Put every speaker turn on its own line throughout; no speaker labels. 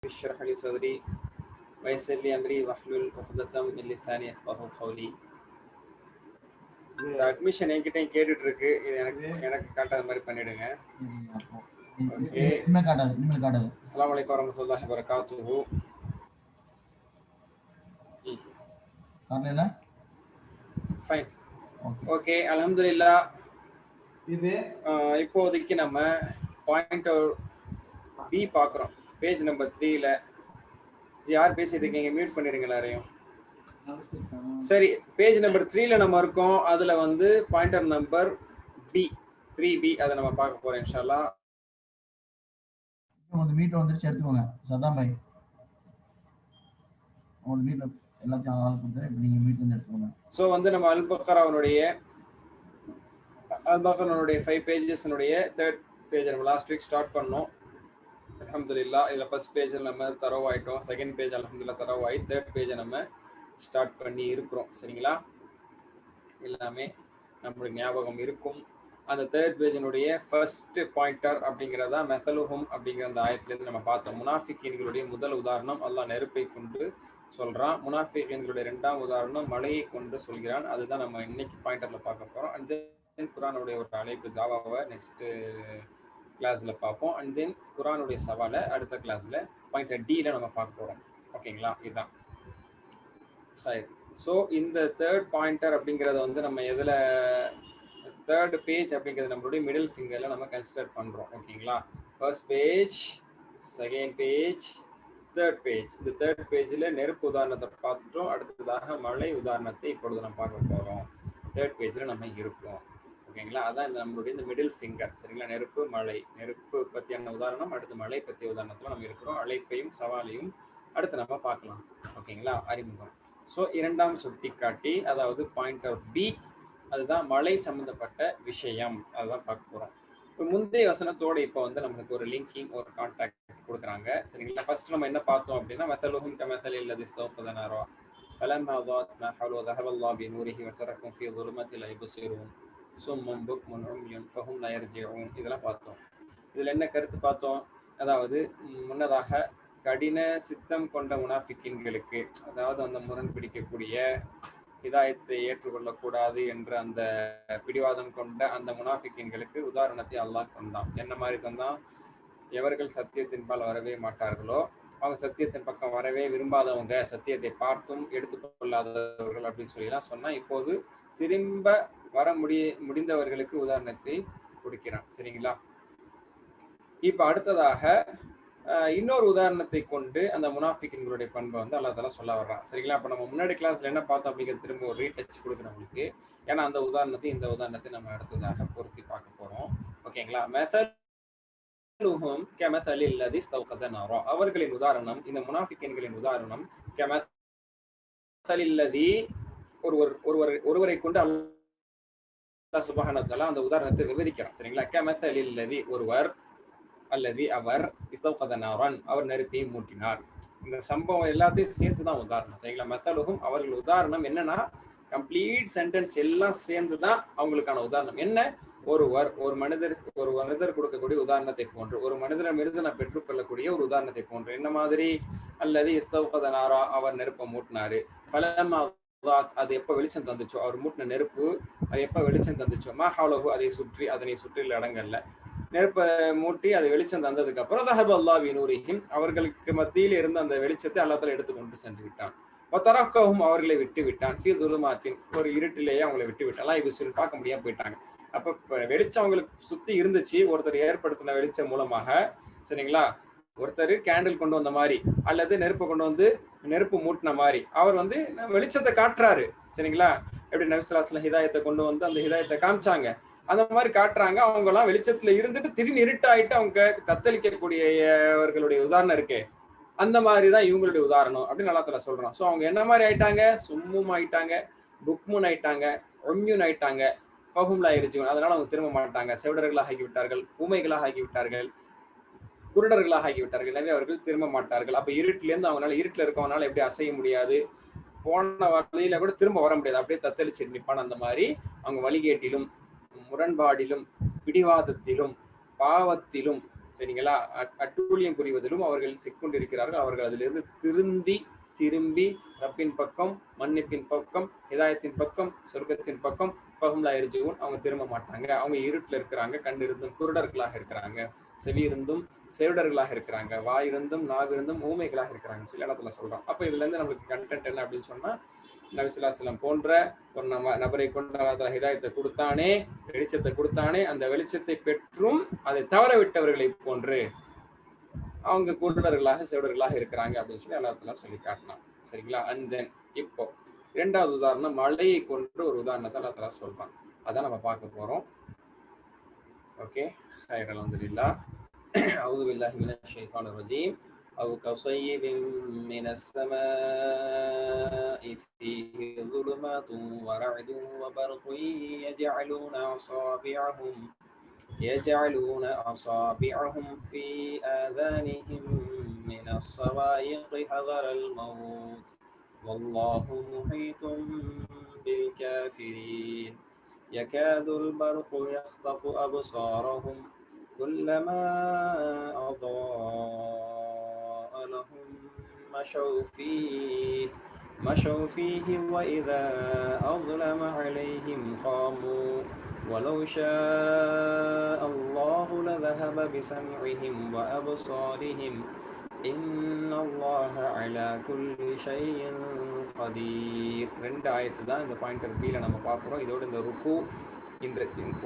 اشرح لي صدري ويسر لي امري واحلل عقدة من لساني يفقهوا قولي. இந்த அட்மிஷன் என்கிட்டயும் கேட்டுட்டு இருக்கு. இது எனக்கு காட்டாத மாதிரி பண்ணிடுங்க. ஓகே. அஸ்ஸலாமு அலைக்கும் வரஹ்மத்துல்லாஹி வபரகாத்துஹு. ஃபைன். ஓகே, அல்ஹம்துலில்லாஹ். இது இப்போதைக்கு நம்ம பாயிண்டர் பி பார்க்குறோம். பேஜ் நம்பர் 3ல யார் பேசிட்டு இருக்கீங்க? மியூட் பண்ணிடுங்க எல்லாரையும். சரி, பேஜ் நம்பர் 3ல நம்ம இருக்கோம். அதுல வந்து பாயிண்டர் நம்பர் பி 3B அதை நம்ம பார்க்க போறோம் இன்ஷா அல்லாஹ்.
உங்களுக்கு மீட் வந்துருச்சு, எடுத்துக்கோங்க. சதாம் பாய் உங்களுக்கு மீட்ல எல்லாத்தையும் ஆள் கொடுத்துரு. இப்போ நீங்கள் மீட் வந்து எடுத்துக்கோங்க.
ஸோ வந்து நம்ம அல்-பக்ராவுடைய 5 பேஜஸ்னுடைய 3rd பேஜ் நம்ம லாஸ்ட் வீக் ஸ்டார்ட் பண்ணோம். அல்ஹம்துலில்லாஹ். இதில் ஃபர்ஸ்ட் பேஜில் நம்ம தரவாயிட்டோம். செகண்ட் பேஜ் அல்ஹம்துலில்லாஹ் தரவாயி 3rd பேஜை நம்ம ஸ்டார்ட் பண்ணி இருக்கிறோம். சரிங்களா? எல்லாமே நம்மளுக்கு ஞாபகம் இருக்கும். அந்த 3rd பேஜினுடைய ஃபர்ஸ்ட் பாயிண்டர் அப்படிங்கிறதா மெசலுஹும் அப்படிங்கிற அந்த ஆயத்திலேருந்து நம்ம பார்த்தோம். முனாஃபிகீன்களுடைய முதல் உதாரணம் அல்லாஹ் நெருப்பை கொண்டு சொல்றான். முனாஃபிகீன்களுடைய 2ஆம் உதாரணம் மழையை கொண்டு சொல்கிறான். அதுதான் நம்ம இன்னைக்கு பாயிண்டர்ல பார்க்க போறோம். அண்ட் தென் குர்ஆனுடைய ஒரு அழைப்பு தாவாவை நெக்ஸ்ட் கிளாஸ்ல பார்ப்போம். அண்ட் தென் குர்ஆனுடைய சவாலை அடுத்த கிளாஸ்ல பாயிண்டர் டில நம்ம பார்க்க போறோம். ஓகேங்களா? இதுதான் சரி. ஸோ இந்த 3rd பாயிண்டர் அப்படிங்கிறத வந்து நம்ம எதில் 3rd பேஜ் அப்படிங்கிறது நம்மளுடைய மிடில் ஃபிங்கர்ல நம்ம கன்சிடர் பண்றோம். ஓகேங்களா? First page, second page, 3rd page. இந்த 3rd பேஜில் நெருப்பு உதாரணத்தை பார்த்துட்டோம். அடுத்ததாக மழை உதாரணத்தை இப்பொழுது நம்ம பார்க்க போறோம். 3rd பேஜில் நம்ம இருக்கோம். ஓகேங்களா? அதான் நம்மளுடைய இந்த மிடில் ஃபிங்கர். சரிங்களா? நெருப்பு, மழை, நெருப்பு பற்றியான உதாரணம், அடுத்து மழை பற்றிய உதாரணத்தில் நம்ம இருக்கிறோம். அழைப்பையும் சவாலையும் அடுத்து நம்ம பார்க்கலாம். ஓகேங்களா? அறிமுகம். ஸோ 2ஆம் சுட்டிக்காட்டி, அதாவது பாயிண்டர் பி, அதுதான் மழை சம்பந்தப்பட்ட விஷயம். அதுதான் பார்க்க போறோம். முந்தைய வசனத்தோட இப்போ வந்து நமக்கு ஒரு லிங்கிங், ஒரு கான்டாக்ட் கொடுக்குறாங்க. சரிங்களா? ஃபர்ஸ்ட் நம்ம என்ன பார்த்தோம் அப்படின்னா மஸலுஹும் கமஸலில் லதி இஸ்தௌகத நாரா ஃபலம்மா ضاءت ما حوله ذهب الله بنوره وتركهم في ظلمات لا يبصرون صم بكم عمي فهم لا يرجعون. இதெல்லாம் பார்த்தோம். இதுல என்ன கருத்து பார்த்தோம்? அதாவது முன்னதாக கடின சித்தம் கொண்ட முனாஃபிக்கின்களுக்கு, அதாவது அந்த முரண் பிடிக்கக்கூடிய, ஹிதாயத்தை ஏற்றுக்கொள்ளக்கூடாது என்ற அந்த பிடிவாதம் கொண்ட அந்த முனாஃபிக்கின்களுக்கு உதாரணத்தை அல்லாஹ் தந்தான். என்ன மாதிரி தந்தான்? எவர்கள் சத்தியத்தின்பால் வரவே மாட்டார்களோ, அவங்க சத்தியத்தின் பக்கம் வரவே விரும்பாதவங்க, சத்தியத்தை பார்த்தும் எடுத்துக்கொள்ளாதவர்கள் அப்படின்னு சொல்லிலாம் சொன்னா, இப்போது திரும்ப வர முடிந்தவர்களுக்கு உதாரணத்தை கொடுக்கிறான். சரிங்களா? இப்ப அடுத்ததாக இன்னொரு உதாரணத்தை கொண்டு அந்த முனாஃபிக்கின்களுடைய பண்பை வந்து அல்லாஹ் தஆலா சொல்ல வர்றான். சரிங்களா? அப்ப நம்ம முன்னாடி கிளாஸ்ல என்ன பார்த்தோம் அப்படிங்கிறது திரும்ப ஒரு ரீடச் கொடுக்குறேன் உங்களுக்கு. ஏன்னா அந்த உதாரணத்தை இந்த உதாரணத்தை நம்ம அடுத்ததாக பொருத்தி பார்க்க போறோம். ஓகேங்களா? மஸலுஹும் கமஸலில் லதி இஸ்தௌகத நாரா. அவர்களின் உதாரணம், இந்த முனாஃபிக்கின்களின் உதாரணம் கமஸலில் லதி, ஒருவரை கொண்டு அல்லாஹ் சுப்ஹானஹு வ தஆலா அந்த உதாரணத்தை விவரிக்கிறான். சரிங்களா? கமஸலில் லதி, ஒருவர், அல்லது அவர் இஸ்தௌகத நாரன், அவர் நெருப்பை மூட்டினார். இந்த சம்பவம் எல்லாத்தையும் சேர்த்து தான் உதாரணம். சரிங்களா? மஸலுஹும், அவர்கள் உதாரணம் என்னன்னா, கம்ப்ளீட் சென்டென்ஸ் எல்லாம் சேர்ந்து தான் அவங்களுக்கான உதாரணம். என்ன? ஒரு மனிதர் கொடுக்கக்கூடிய உதாரணத்தை போன்று, ஒரு மனிதரிடமிருந்து நான் பெற்றுக்கொள்ளக்கூடிய ஒரு உதாரணத்தை போன்று. என்ன மாதிரி? அல்லது இஸ்தௌகத நாரா, அவர் நெருப்பை மூட்டினாரு. ஃபலம்மா ضاءت, அது எப்ப வெளிச்சம் தந்துச்சோ, அவர் மூட்டின நெருப்பு அது எப்ப வெளிச்சம் தந்துச்சோ, மா ஹவுலஹு, அதனை சுற்றியுள்ள இடங்கள்ல நெருப்பை மூட்டி அது வெளிச்சம் தந்ததுக்கு அப்புறம் ذهب الله بنورهم, அவர்களுக்கு மத்தியில் இருந்த அந்த வெளிச்சத்தை அல்லாஹ் தஆலா எடுத்துக்கொண்டு சென்று விட்டான். வதரக்கஹும், அவர்களை விட்டு விட்டான். ஃபீ ظுலுமாத்தின், ஒரு இருட்டிலேயே அவங்களை விட்டு விட்டான். இவங்க பார்க்க முடியாம போயிட்டாங்க. அப்ப வெளிச்சம் அவங்களுக்கு சுத்தி இருந்துச்சு, ஒருத்தர் ஏற்படுத்தின வெளிச்சம் மூலமாக. சரிங்களா? ஒருத்தர் கேண்டில் கொண்டு வந்த மாதிரி, அல்லது நெருப்பை கொண்டு வந்து நெருப்பு மூட்டின மாதிரி அவர் வந்து வெளிச்சத்தை காட்டுறாரு. சரிங்களா? எப்படி நபி ஸல்லல்லாஹு அலைஹி வஸல்லம் ஹிதாயத்தை கொண்டு வந்து அந்த ஹிதாயத்தை காமிச்சாங்க, அந்த மாதிரி காட்டுறாங்க. அவங்க எல்லாம் வெளிச்சத்துல இருந்துட்டு திடீர்னு இருட்டாயிட்டு அவங்க தத்தளிக்கக்கூடியவர்களுடைய உதாரணம் இருக்கே, அந்த மாதிரிதான் இவங்களுடைய உதாரணம் அப்படின்னு அல்லாஹ் தஆலா சொல்றான். ஸோ அவங்க என்ன மாதிரி ஆயிட்டாங்க? சும்மும் ஆயிட்டாங்க, புக்முன் ஆயிட்டாங்க, ஒம்யூன் ஆயிட்டாங்க, ஃபஹும் லா யர்ஜிஊன், அதனால அவங்க திரும்ப மாட்டாங்க. செவிடர்களாக ஆகிவிட்டார்கள், ஊமைகளாக ஆகிவிட்டார்கள், குருடர்களாக ஆகிவிட்டார்கள். எனவே அவர்கள் திரும்ப மாட்டார்கள். அப்ப இருட்டிலேருந்து அவங்களால, இருட்டுல இருக்கவனால எப்படி அசைய முடியாது, போன வழியில கூட திரும்ப வர முடியாது, அப்படியே தத்தளிச்சு நிற்பான். அந்த மாதிரி அவங்க வழிகேட்டிலும், முரண்பாடிலும், பிடிவாதத்திலும், பாவத்திலும், சரிங்களா? அட்டூழியம் புரிவதிலும் அவர்கள் சிக்கொண்டிருக்கிறார்கள். அவர்கள் அதிலிருந்து திரும்பி ரப்பின் பக்கம், மன்னிப்பின் பக்கம், ஹிதாயத்தின் பக்கம், சொர்க்கத்தின் பக்கம் ஃபஹும் லா யர்ஜிஊன், அவங்க திரும்ப மாட்டாங்க. அவங்க இருட்டுல இருக்கிறாங்க, கண் இருந்தும் குருடர்களாக இருக்கிறாங்க, செவி இருந்தும் செவிடர்களாக இருக்கிறாங்க, வாய் இருந்தும் நாவு இருந்தும் ஊமைகளாக இருக்கிறாங்க சொல்லி இடத்துல சொல்றோம். அப்ப இதுல இருந்து நம்மளுக்கு கண்டென்ட் என்ன அப்படின்னு சொன்னா, நபி ஸல்லல்லாஹு அலைஹி வஸல்லம் போன்ற ஒரு நபரை கொண்டு அல்லாஹ் ஹிதாயத்தை கொடுத்தானே, வெளிச்சத்தை கொடுத்தானே, அந்த வெளிச்சத்தை பெற்றும் அதை தவற விட்டவர்களை போன்று அவங்க குருடர்களாக செவிடர்களாக இருக்கிறாங்க அப்படின்னு சொல்லி அல்லாஹ் சொல்லி காட்டினான். சரிங்களா? அண்ட் தென் இப்போ இரண்டாவது உதாரணம், மழையை கொண்டு ஒரு உதாரணத்தை அல்லாஹ் சொல்றான். அதான் நம்ம பார்க்க போறோம். ஓகே, ஹைர், அல்ஹம்துலில்லாஹ். அஊது பில்லாஹி மினஷ் ஷைத்தானிர் ரஜீம். أو كصيب من السماء فيه ظلمات ورعد وبرق يجعلون أصابعهم في آذانهم من الصواعق حذر الموت والله محيط بالكافرين يكاد البرق يخطف أبصارهم كلما أضاء لهم مشوا فيه وإذا أظلم عليهم قاموا ولو شاء الله لذهب بسمعهم وأبصارهم إن الله على كل شيء قدير. ரெண்டு ஆயத்து தான் இந்த பாயிண்டர் பீல நம்ம பார்க்குறோம். இதோட இந்த ருக்கு இந்த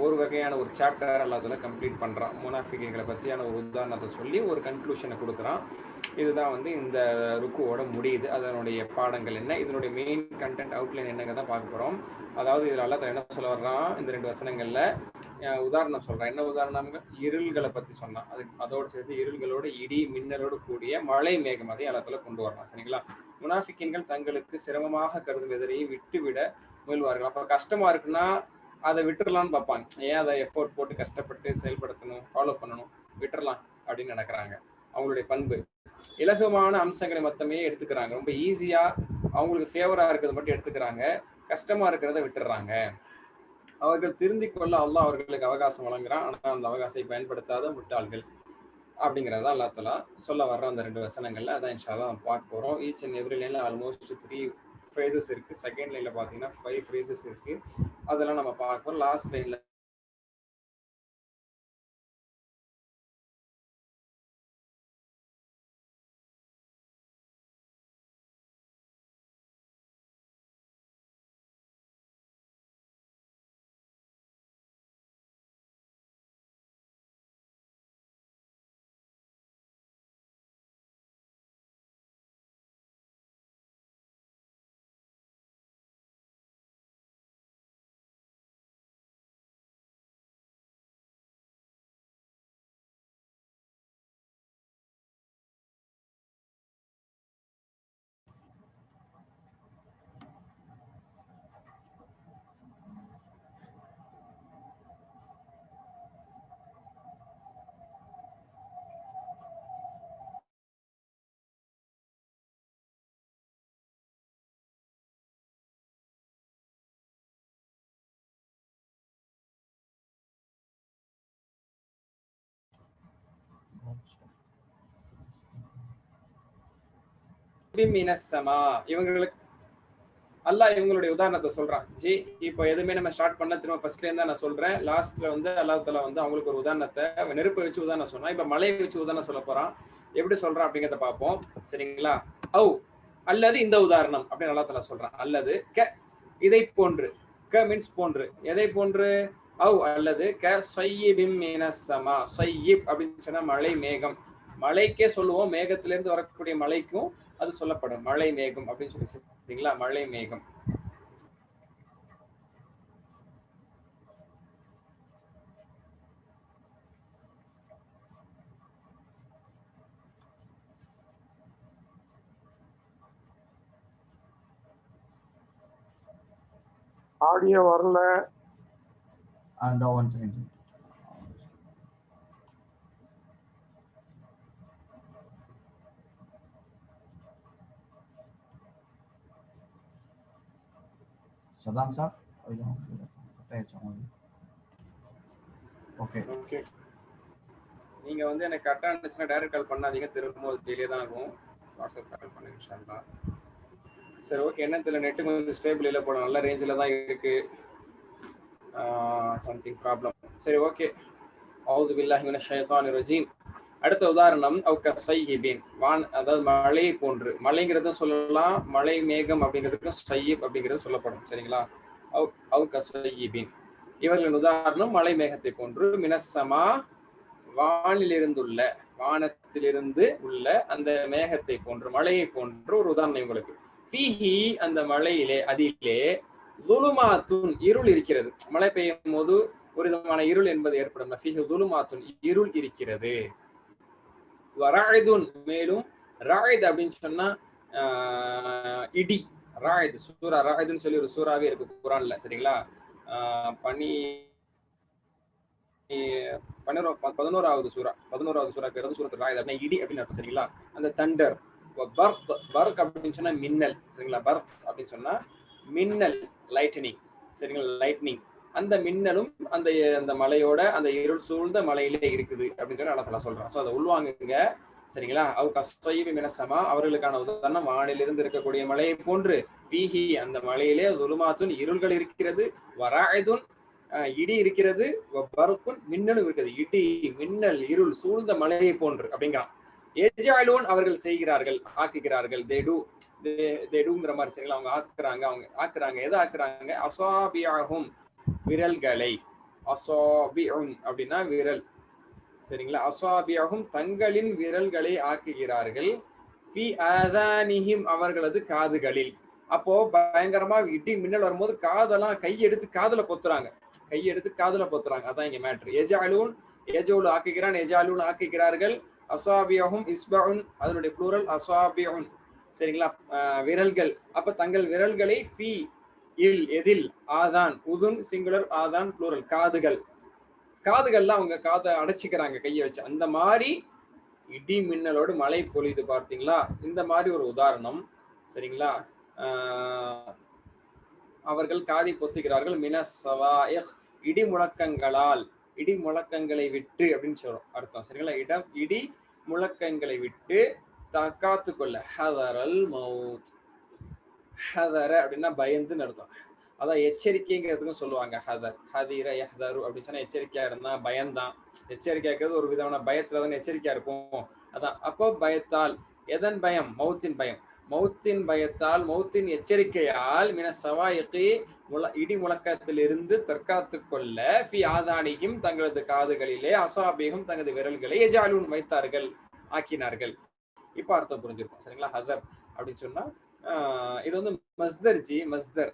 ஒரு வகையான ஒரு சாப்டர் அல்லாஹ் கம்ப்ளீட் பண்ணுறான். முனாஃபிக்குகளை பற்றியான ஒரு உதாரணத்தை சொல்லி ஒரு கன்க்ளூஷனை கொடுக்குறான். இதுதான் வந்து இந்த ருக்குவோட முடியுது. அதனுடைய பாடங்கள் என்ன, இதனுடைய மெயின் கண்டென்ட் அவுட்லைன் என்னங்க தான் பார்க்க போகிறோம். அதாவது இதில் அல்லாஹ் என்ன சொல்ல வர்றான், இந்த ரெண்டு வசனங்களில் உதாரணம் சொல்கிறான். என்ன உதாரணம்? இருள்களை பற்றி சொன்னான். அதோடு சேர்த்து இருள்களோடு இடி மின்னலோடு கூடிய மழை மேகம் அதையும் அல்லாஹ் கொண்டு வரலாம். சரிங்களா? முனாஃபிக்கின்கள் தங்களுக்கு சிரமமாக கருதும் எதிரையும் விட்டுவிட முயல்வார்கள். அப்போ கஷ்டமாக இருக்குன்னா அதை விட்டுறலான்னு பார்ப்பாங்க. ஏன் அதை எஃபோர்ட் போட்டு கஷ்டப்பட்டு செயல்படுத்தணும், ஃபாலோ பண்ணணும், விட்டுறலாம் அப்படின்னு நினைக்கிறாங்க. அவங்களுடைய பண்பு இலகுவான அம்சங்களை மொத்தமே எடுத்துக்கிறாங்க. ரொம்ப ஈஸியா அவங்களுக்கு ஃபேவரா இருக்கிறத மட்டும் எடுத்துக்கிறாங்க, கஷ்டமா இருக்கிறத விட்டுறாங்க. அவர்கள் திருந்திக் கொள்ள அல்லாஹ் அவர்களுக்கு அவகாசம் வழங்குறான். ஆனால் அந்த அவகாசத்தை பயன்படுத்தாத முட்டாள்கள் அப்படிங்கிறத அல்லாஹ் தஆலா சொல்ல வர்ற அந்த ரெண்டு வசனங்கள்ல அதான் இன்ஷா அல்லாஹ் நம்ம பார்க்க போறோம். ஈச் அண்ட் எவ்ரி லைன்ல ஆல்மோஸ்ட் 3 phrases இருக்கு. செகண்ட் லைன்ல பாத்தீங்கன்னா 5 phrases இருக்கு. அதெல்லாம் நம்ம பார்ப்போம். லாஸ்ட் லைன்ல இவங்களுக்கு அல்லாஹ் இவங்களுடைய உதாரணத்தை சொல்றான். ஜி இப்போ எதுவுமே நம்ம ஸ்டார்ட் பண்ண திரும்ப ஃபர்ஸ்ட்ல இருந்தா நான் சொல்றேன். லாஸ்ட்ல வந்து அல்லாஹ் தஆலா வந்து அவங்களுக்கு ஒரு உதாரணத்தை நெருப்பை வச்சு உதாரணம் சொன்னா, இப்ப மலையை வச்சு உதாரணம் சொல்ல போறான். எப்படி சொல்றான் அப்படிங்கிறத பார்ப்போம். சரிங்களா? அல்லது இந்த உதாரணம் அப்படின்னு அல்லாஹ் தஆலா சொல்றான். அல்லது இதை போன்று, மீன்ஸ் போன்று, எதை போன்று? அல்லது ஸய்யிபின் மினஸ் ஸமா. ஸய்யிப் அப்படின்னு சொன்னா மழை மேகம். மழைக்கே சொல்லுவோம், மேகத்திலிருந்து வரக்கூடிய மழைக்கும் அது சொல்லப்படும். மழை மேகம் அப்படின்னு சொல்லி சரிங்களா? மழை மேகம்.
ஆடியோ வரல.
அந்த 1 செகண்ட். Saddam sir okay.
நீங்க வந்து எனக்கு கரெக்டாக இருந்துச்சுன்னா டைரக்ட் கால் பண்ணாதீங்க, திரும்ப டிலே தான் ஆகும். வாட்ஸ்அப் கால் பண்ணுங்க இன்ஷா அல்லாஹ். சரி ஓகே, என்ன தெரியல, நெட்டு கொஞ்சம் ஸ்டேபிள் இல்லை போல, நல்ல ரேஞ்சில் தான் இருக்கு, சம்திங் ப்ராப்ளம். சரி ஓகே, அவுது பில்லாஹி மினஷ் ஷைத்தானிர் ரஜீம். அடுத்த உதாரணம் அவுகஸையிபின், வான் அதாவது மழை போன்று. மழைங்கிறதும் சொல்லலாம், மழை மேகம் அப்படிங்கிறதுக்கும் சையிப் அப்படிங்கிறது சொல்லப்படும். சரிங்களா? அவுகஸையிபின், இவர்களின் உதாரணம் மழை மேகத்தை போன்று. மினஸ்ஸமா, வானிலிருந்துள்ள, வானத்திலிருந்து உள்ள அந்த மேகத்தை போன்று, மழையை போன்று ஒரு உதாரணம் உங்களுக்கு. ஃபீஹி, அந்த மழையிலே, அதிலே, துலுமாத்துன், இருள் இருக்கிறது. மழை பெய்யும் போது ஒரு விதமான இருள் என்பது ஏற்படும். ஃபீஹி துலுமாத்துன், இருள் இருக்கிறது. வராயுதுன், மேலும் ராயுது அப்படின்னு சொன்னா இடி. ராயுது, சூரா ராயுதுன்னு சொல்லி ஒரு சூறாவே இருக்கு குரான்ல. சரிங்களா? 11வது சூறா பேர் வந்து சூரத்துல் ராயித். அப்படின்னா இடி அப்படின்னு அர்த்தம். சரிங்களா? அந்த தண்டர். பர்க் அப்படின்னு சொன்னா மின்னல். சரிங்களா? பர்க் அப்படின்னு சொன்னா மின்னல், லைட்டனிங். சரிங்களா? லைட்னிங். அந்த மின்னலும் அந்த அந்த மலையோட அந்த இருள் சூழ்ந்த மலையிலே இருக்குது அப்படிங்கிற அல்லாஹ் சொல்றான். ஸோ அதை உள்வாங்குங்க. சரிங்களா? அவுகஸையிபின் மினஸ்ஸமா, அவர்களுக்கான உதாரணம் வானிலிருந்து இருக்கக்கூடிய மலையை போன்று. ஃபீஹி, அந்த மலையிலே, ஸுலுமாத்துன், இருள்கள் இருக்கிறது. வராயுதுன், இடி இருக்கிறது. பர்குன், மின்னலும் இருக்கிறது. இடி, மின்னல், இருள் சூழ்ந்த மலையை போன்று அப்படிங்கிறான். எஜஅலூன், அவர்கள் செய்கிறார்கள், ஆக்குகிறார்கள். தேடுங்கிற மாதிரி. சரிங்களா? அவங்க ஆக்குறாங்க. எதை ஆக்குறாங்க? அஸாபியஹும், விரல்களை. அஸாபிஉன் அப்படின்னா விரல். சரிங்களா? அஸாபியஹும், தங்களின் விரல்களை ஆக்குகிறார்கள். ஃபி ஆதானிஹிம், அவர்களது காதுகளில். அப்போ பயங்கரமா இடி மின்னல் வரும்போது காதெல்லாம் கையெடுத்து காதுல பொத்துறாங்க. அதான் இங்க மேட்ரு. எஜஅலூன், எஜவுல் ஆக்குகிறான், எஜஅலூன் ஆக்குகிறார்கள். அஸாபியஹும், இஸ்பஉன், அதனுடைய ப்ளூரல் அஸாபிஉன். சரிங்களா? விரல்கள். அப்ப தங்கள் விரல்களை ஃபி இல், எதில், ஆதான், உதுன் சிங்குலர், ஆதான் ப்ளூரல், காதுகள்லாம் அவங்க காதை அடைச்சிக்கிறாங்க கையை வச்சு. அந்த மாதிரி இடி மின்னலோடு மழை பொழியுது பார்த்தீங்களா? இந்த மாதிரி ஒரு உதாரணம். சரிங்களா? அவர்கள் காதை பொத்துகிறார்கள். மினஸ்ஸவாயிஹ், இடி முழக்கங்களால், இடி முழக்கங்களை விட்டு அப்படின்னு சொல்றோம் அர்த்தம். சரிங்களா? இடி முழக்கங்களை விட்டு தக்காத்து கொள்ள. ஹதரல் மௌத், ஹதர அப்படின்னா பயந்துன்னு அர்த்தம். அதான் எச்சரிக்கைங்கிறதுக்கும் சொல்லுவாங்க. ஹதர், ஹதீர, யஹ்தரு அப்படின்னு சொன்னா எச்சரிக்கையா இருந்தா பயம்தான். எச்சரிக்கையா இருக்கிறது ஒரு விதமான பயத்துல தானே எச்சரிக்கையா இருக்கும். அதான். அப்போ பயத்தால், எதன் பயம்? மௌத்தின் பயம். மௌத்தின் பயத்தால், மௌத்தின் எச்சரிக்கையால், மினஸ்ஸவாயிகி, இடி முழக்கத்திலிருந்து தற்காத்து கொள்ள, ஃபி ஆதானிஹிம், தங்களது காதுகளிலே, அஸாபிஹும், தங்களது விரல்களை, எஜஅலூன், வைத்தார்கள், ஆக்கினார்கள். இப்ப அர்த்தம் புரிஞ்சிருக்கும். சரிங்களா? ஹதர் அப்படின்னு சொன்னா இது வந்து மஸ்தர்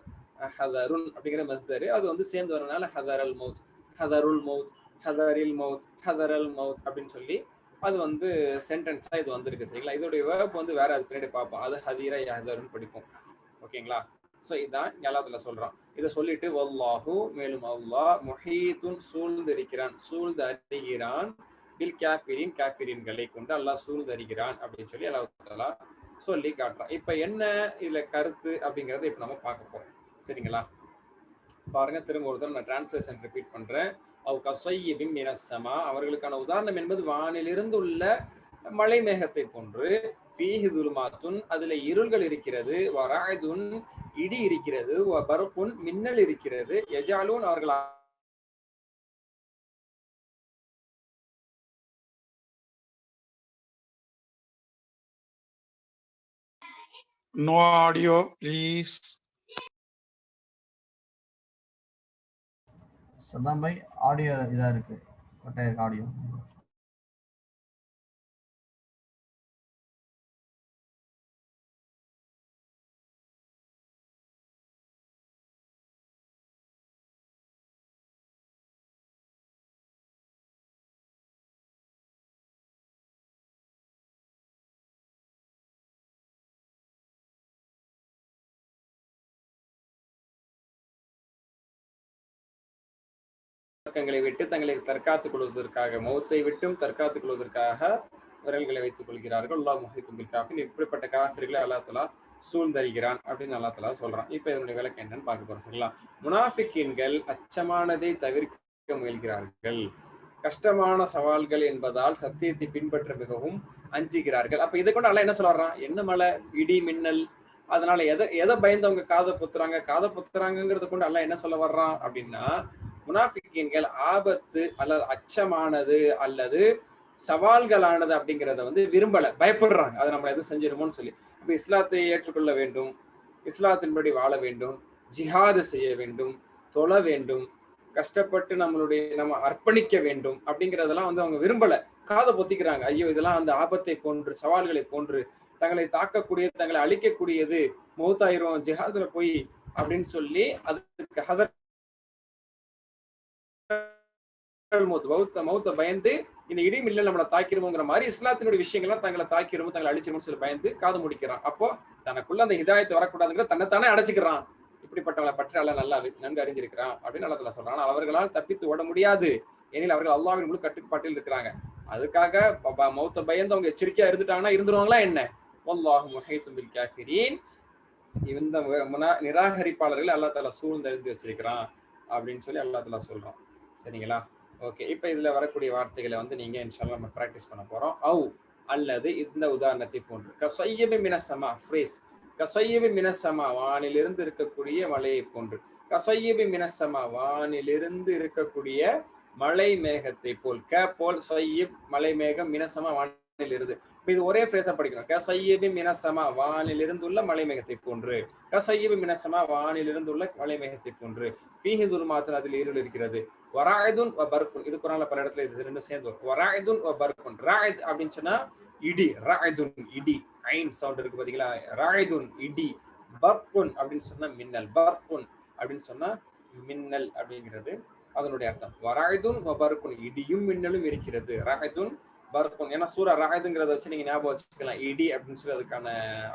ஹதருன் அப்படிங்கிற மஸ்தர். அது வந்து சேர்ந்து வரனால ஹதரல் மௌத், ஹதருல் மௌத், ஹதரில் மௌத், ஹதரல் மௌத் அப்படின்னு சொல்லி அது வந்து சென்டென்ஸா இது வந்திருக்கு. சரிங்களா? இதோடைய வேர்ப் வந்து வேற, அது பின்னாடி பார்ப்போம். அது ஹதீரா யஹ்தருன்னு படிப்போம். ஓகேங்களா? ஸோ இதான் அல்லாஹ் சொல்றான். இதை சொல்லிட்டு வல்லாஹு, மேலும் அல்லாஹ், முஹீத்துன், சூழ்ந்திருக்கிறான், சூழ்ந்து அறிகிறான், பில் காஃபிரின், காஃபிரின்களை கொண்டு அல்லாஹ் சூழ்ந்து அறிகிறான் அப்படின்னு சொல்லி அல்லாஹ் சொல்லி காட்டுறான். இப்ப என்ன இதுல கருத்து அப்படிங்கறத இப்ப நம்ம பார்க்க போறோம். சரிங்களா? பாருங்க, திரும்ப ஒரு தடவை நான் டிரான்ஸ்லேஷன் ரிப்பீட் பண்றேன். அவுகஸையிபின் மினஸ்ஸமா, அவர்களுக்கான உதாரணம் என்பது வானிலிருந்து உள்ள மழை மேகத்தை போன்று. ஃபீஹி ஸுலுமாத்துன், அதுல இருள்கள் இருக்கிறது. வராயுதுன், இடி இருக்கிறது. வபர்குன், மின்னல் இருக்கிறது. எஜஅலூன், அவர்கள்
No audio, please.
Saddam bye, audio இதா இருக்கு, கரெக்டா இருக்கு ஆடியோ.
விட்டு தங்களை தற்காத்துக் கொள்வதற்காக, மௌத்தை விட்டும் தற்காத்துக் கொள்வதற்காக விரல்களை வைத்துக் கொள்கிறார்கள். அல்லாஹ் முஹீத்துன் பில் காஃபிரின், இப்படிப்பட்ட காஃபிர்களை அல்லாஹ் தஆலா சூழ்ந்தறிகிறான் அப்படின்னு அல்லாஹ் தஆலா சொல்றான். இப்ப இதனுடைய விளக்கம் என்னன்னு பார்க்க போறோம். சரிங்களா? முனாஃபிக்கீன்கள் அச்சமானதை தவிர்க்க முயல்கிறார்கள். கஷ்டமான சவால்கள் என்பதால் சத்தியத்தை பின்பற்ற மிகவும் அஞ்சுகிறார்கள். அப்ப இதை கொண்டு அல்லாஹ் என்ன சொல்ல வர்றான்? என்ன மழை, இடி, மின்னல், அதனால எதை பயந்தவங்க காதை பொத்துறாங்கிறத கொண்டு அல்லாஹ் என்ன சொல்ல வர்றான் அப்படின்னா, முனாஃபிக்கீன்கள் ஆபத்து அல்லது அச்சமானது அல்லது சவால்களானது அப்படிங்கிறத வந்து விரும்பல, பயப்படுறாங்க. அதை நம்ம எதுவும் செஞ்சிருமோன்னு சொல்லி. அப்ப இஸ்லாத்தை ஏற்றுக்கொள்ள வேண்டும், இஸ்லாத்தின்படி வாழ வேண்டும், ஜிஹாது செய்ய வேண்டும், தொழ வேண்டும், கஷ்டப்பட்டு நம்ம அர்ப்பணிக்க வேண்டும் அப்படிங்கிறதெல்லாம் வந்து அவங்க விரும்பல, காதை பொத்திக்கிறாங்க. ஐயோ இதெல்லாம் அந்த ஆபத்தை போன்று, சவால்களை போன்று, தங்களை தாக்கக்கூடிய, தங்களை அழிக்கக்கூடியது, மௌத்தாயிரும் ஜிஹாதுல போய் அப்படின்னு சொல்லி அதுக்கு ஹதர் மௌத்த பயந்து இந்த இடி மின்னல் நம்மளை தாக்கிருமோங்கிற மாதிரி இஸ்லாத்தினுடைய விஷயங்கள்லாம் தங்களை தாக்கிருமோ, தங்களை அழிச்சிருமோ சொல்லி பயந்து காது முடிக்கிறான். அப்போ தனக்குள்ள அந்த ஹிதாயத்தை வரக்கூடாதுங்கிற தன்னைத்தானே அடைச்சிக்கிறான். இப்படிப்பட்டவங்களை பற்றி அல்லாஹ் நல்லா நன்கு அறிஞ்சிருக்கிறான் அப்படின்னு அல்லாஹ் சொல்றான். ஆனால் அவர்களால் தப்பித்து ஓட முடியாது, ஏனில் அவர்கள் அல்லாஹ்வின் முழு கட்டுப்பாட்டில் இருக்கிறாங்க. அதுக்காக மௌத்த பயந்து அவங்க எச்சரிக்கையா இருந்துட்டாங்கன்னா இருந்துருவாங்களா என்ன? வல்லாஹு முஹீத்தும் பில் காஃபிரீன். இந்த நிராகரிப்பாளர்கள் அல்லாஹ் தஆலா சூழ்ந்தறிந்து வச்சிருக்கிறான் அப்படின்னு சொல்லி அல்லாஹ் தஆலா சொல்றான். சரிங்களா? ஓகே, இப்ப இதுல வரக்கூடிய வார்த்தைகளை வந்து நீங்க இன்ஷால்லா நம்ம பிராக்டிஸ் பண்ண போறோம். அவு அல்லது இந்த உதாரணத்தை போன்று, கஸய்யிபி மினஸ்ஸமா ஃப்ரேஸ், கஸய்யிபி மினஸ்ஸமா வானிலிருந்து இருக்கக்கூடிய மழையை போன்று, கஸய்யிபி மினஸ்ஸமா வானிலிருந்து இருக்கக்கூடிய மழை மேகத்தை போல், க போல் சய்யிப் மலை மேகம், மினஸ்ஸமா வானிலிருந்து. இப்ப இது ஒரே ஃப்ரேஸா படிக்கணும். கஸய்யிபி மினஸ்ஸமா வானிலிருந்துள்ள மலை மேகத்தை போன்று, கஸய்யிபி மினஸ்ஸமா வானிலிருந்துள்ள மலை மேகத்தை போன்று, ஃபீஹி ஸுல்மாத்துன் அதில் இருள் இருக்கிறது, வராயிதுன் வ பர்குன், இது குர்ஆன்ல பல இடத்துல இது ரெண்டும் சேர்ந்து வரும். வராயிதுன் வ பர்குன், ராயித் அப்படின்னு சொன்னா இடி, ராயிதுன் இடி, ஐன் சவுண்ட் இருக்கு பாத்தீங்களா, ராயிதுன் இடி, பர்குன் அப்படின்னு சொன்னா மின்னல், பர்குன் அப்படின்னு சொன்னா மின்னல் அப்படிங்கிறது அதனுடைய அர்த்தம். வராயிதுன் வ பர்குன், இடியும் மின்னலும் இருக்கிறது, ராயிதுன் பர்குன். ஏன்னா சூரா ராயிதுங்கிறத வச்சு நீங்க ஞாபகம் வச்சுக்கலாம், இடி அப்படின்னு சொல்லி அதுக்கான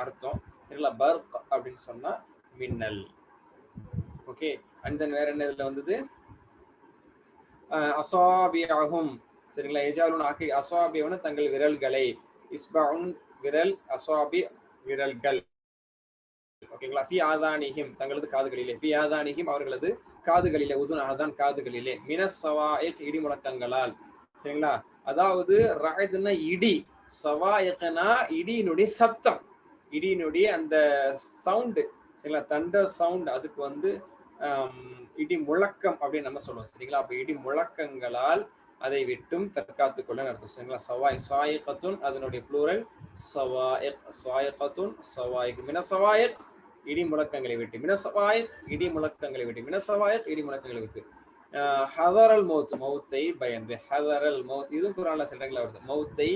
அர்த்தம். சரிங்களா? பர்க் அப்படின்னு சொன்னா மின்னல். ஓகே, அண்ட் தென் வேற என்ன இதுல வந்தது? அசாபியஹும், சரிங்களா? எஜாலுன் ஆக்கி, அசாபியவன தங்கள் விரல்களை, இஸ்பஉன் விரல், அசாபி விரல்கள். ஓகேங்களா? ஃபி ஆதானிஹிம் தங்களது காதுகளிலே, ஃபி ஆதானிஹிம் அவர்களது காதுகளிலே, உதுன் ஆதான் காதுகளிலே, மினஸ் ஸவாயிக் இடி முழக்கங்களால். சரிங்களா? அதாவது ராயிதுன்னா இடி, ஸவாயிக்னா இடியினுடைய சத்தம், இடியினுடைய அந்த சவுண்டு. சரிங்களா? தண்டர் சவுண்ட், அதுக்கு வந்து இடி முழக்கம் அப்படின்னு நம்ம சொல்லுவோம். சரிங்களா? அப்ப இடி முழக்கங்களால் அதை விட்டும் தற்காத்துக் கொள்ள அர்த்தம். சரிங்களா? சவாய் சாயிகத்துன் அதனுடைய ப்ளூரல் சவாயிக், சாயிகத்துன் சவாயிக், மினசவாயிக் இடி முழக்கங்களை விட்டு, மினசவாயிக் இடி முழக்கங்களை விட்டு, மினசவாயிக் இடி முழக்கங்களை விட்டு, ஹதரல் மௌத் மௌத்தை பயந்து, ஹதரல் மௌத் இது குர்ஆன்ல சில இடங்கள்ல வருது, மௌத்தை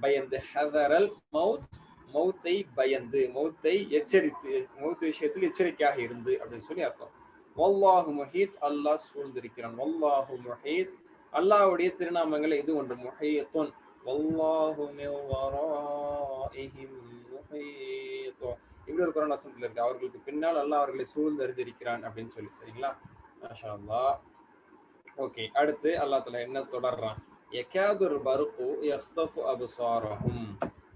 பயந்து, ஹதரல் மௌத் மௌத்தை பயந்து, மௌத்தை எச்சரித்து, மௌத் விஷயத்தில் எச்சரிக்கையாக இருந்து அப்படின்னு சொல்லி அர்த்தம். வல்லாஹு முஹீத் அல்லாஹ் சூழ்ந்திருக்கிறான், வல்லாஹு முஹீத் அல்லாஹ்வுடைய திருநாமங்கள் இது ஒன்று, முஹீத்துன், வல்லாஹு மின் வராஇஹிம் முஹீத். இப்படி ஒரு குர்ஆன் வசனத்துல இருக்கு, அவர்களுக்கு பின்னால் அல்லாஹ் அவர்களை சூழ்ந்தறிந்திருக்கிறான் அப்படின்னு சொல்லி. சரிங்களா? மாஷா அல்லாஹ். ஓகே, அடுத்து அல்லாஹ் தஆலா என்ன தொடர்றான்? யகாதுர் பர்கு யக்தஃபு அப்சாரஹும்.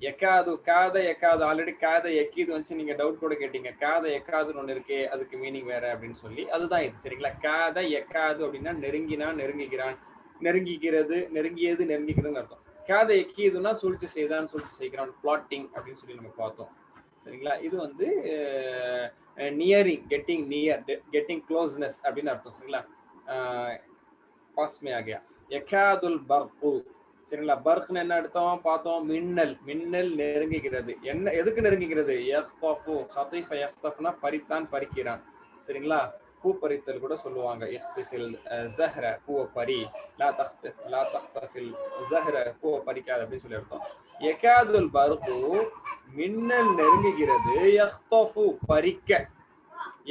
யகாது, காத யகாது, ஆல்ரெடி காத யக்கீது வந்து நீங்க டவுட் கூட கேட்டீங்க, காத யகாதுன்னு ஒண்ணு இருக்கே அதுக்கு மீனிங் வேற அப்படின்னு சொல்லி, அதுதான் இது. சரிங்களா? காத யகாது அப்படின்னா நெருங்கினான், நெருங்குகிறான், நெருங்குகிறது, நெருங்கியது, நெருங்குகிறதுன்னு அர்த்தம். காத யக்கீதுன்னா சூழ்ச்சி செய்தான், சூழ்ச்சி செய்கிறான், பிளாட்டிங் அப்படின்னு சொல்லி நம்ம பார்த்தோம். சரிங்களா? இது வந்து nearing, getting near, getting closeness அப்படின்னு அர்த்தம். சரிங்களா? பாஸ் மே ஆ கயா. யகாதுல் பர்கு. சரிங்களா? பர்க்னு என்ன அர்த்தம் பார்த்தோம்? மின்னல், மின்னல் நெருங்குகிறது. என்ன எதுக்கு நெருங்குகிறது? யக்தஃபு, கதைஃப யக்தஃப்னா பறித்தான், பறிக்கிறான். சரிங்களா? பூ பறித்தல் கூட சொல்லுவாங்க. இஃப்திஃபில் ஸஹ்ர, பூவை பறி, லா தஃப்திஃபில் ஸஹ்ர, பூவை பறிக்காது அப்படின்னு சொல்லி அர்த்தம். யகாதுல் பர்கு மின்னல் நெருங்குகிறது, யக்தஃபு பறிக்க,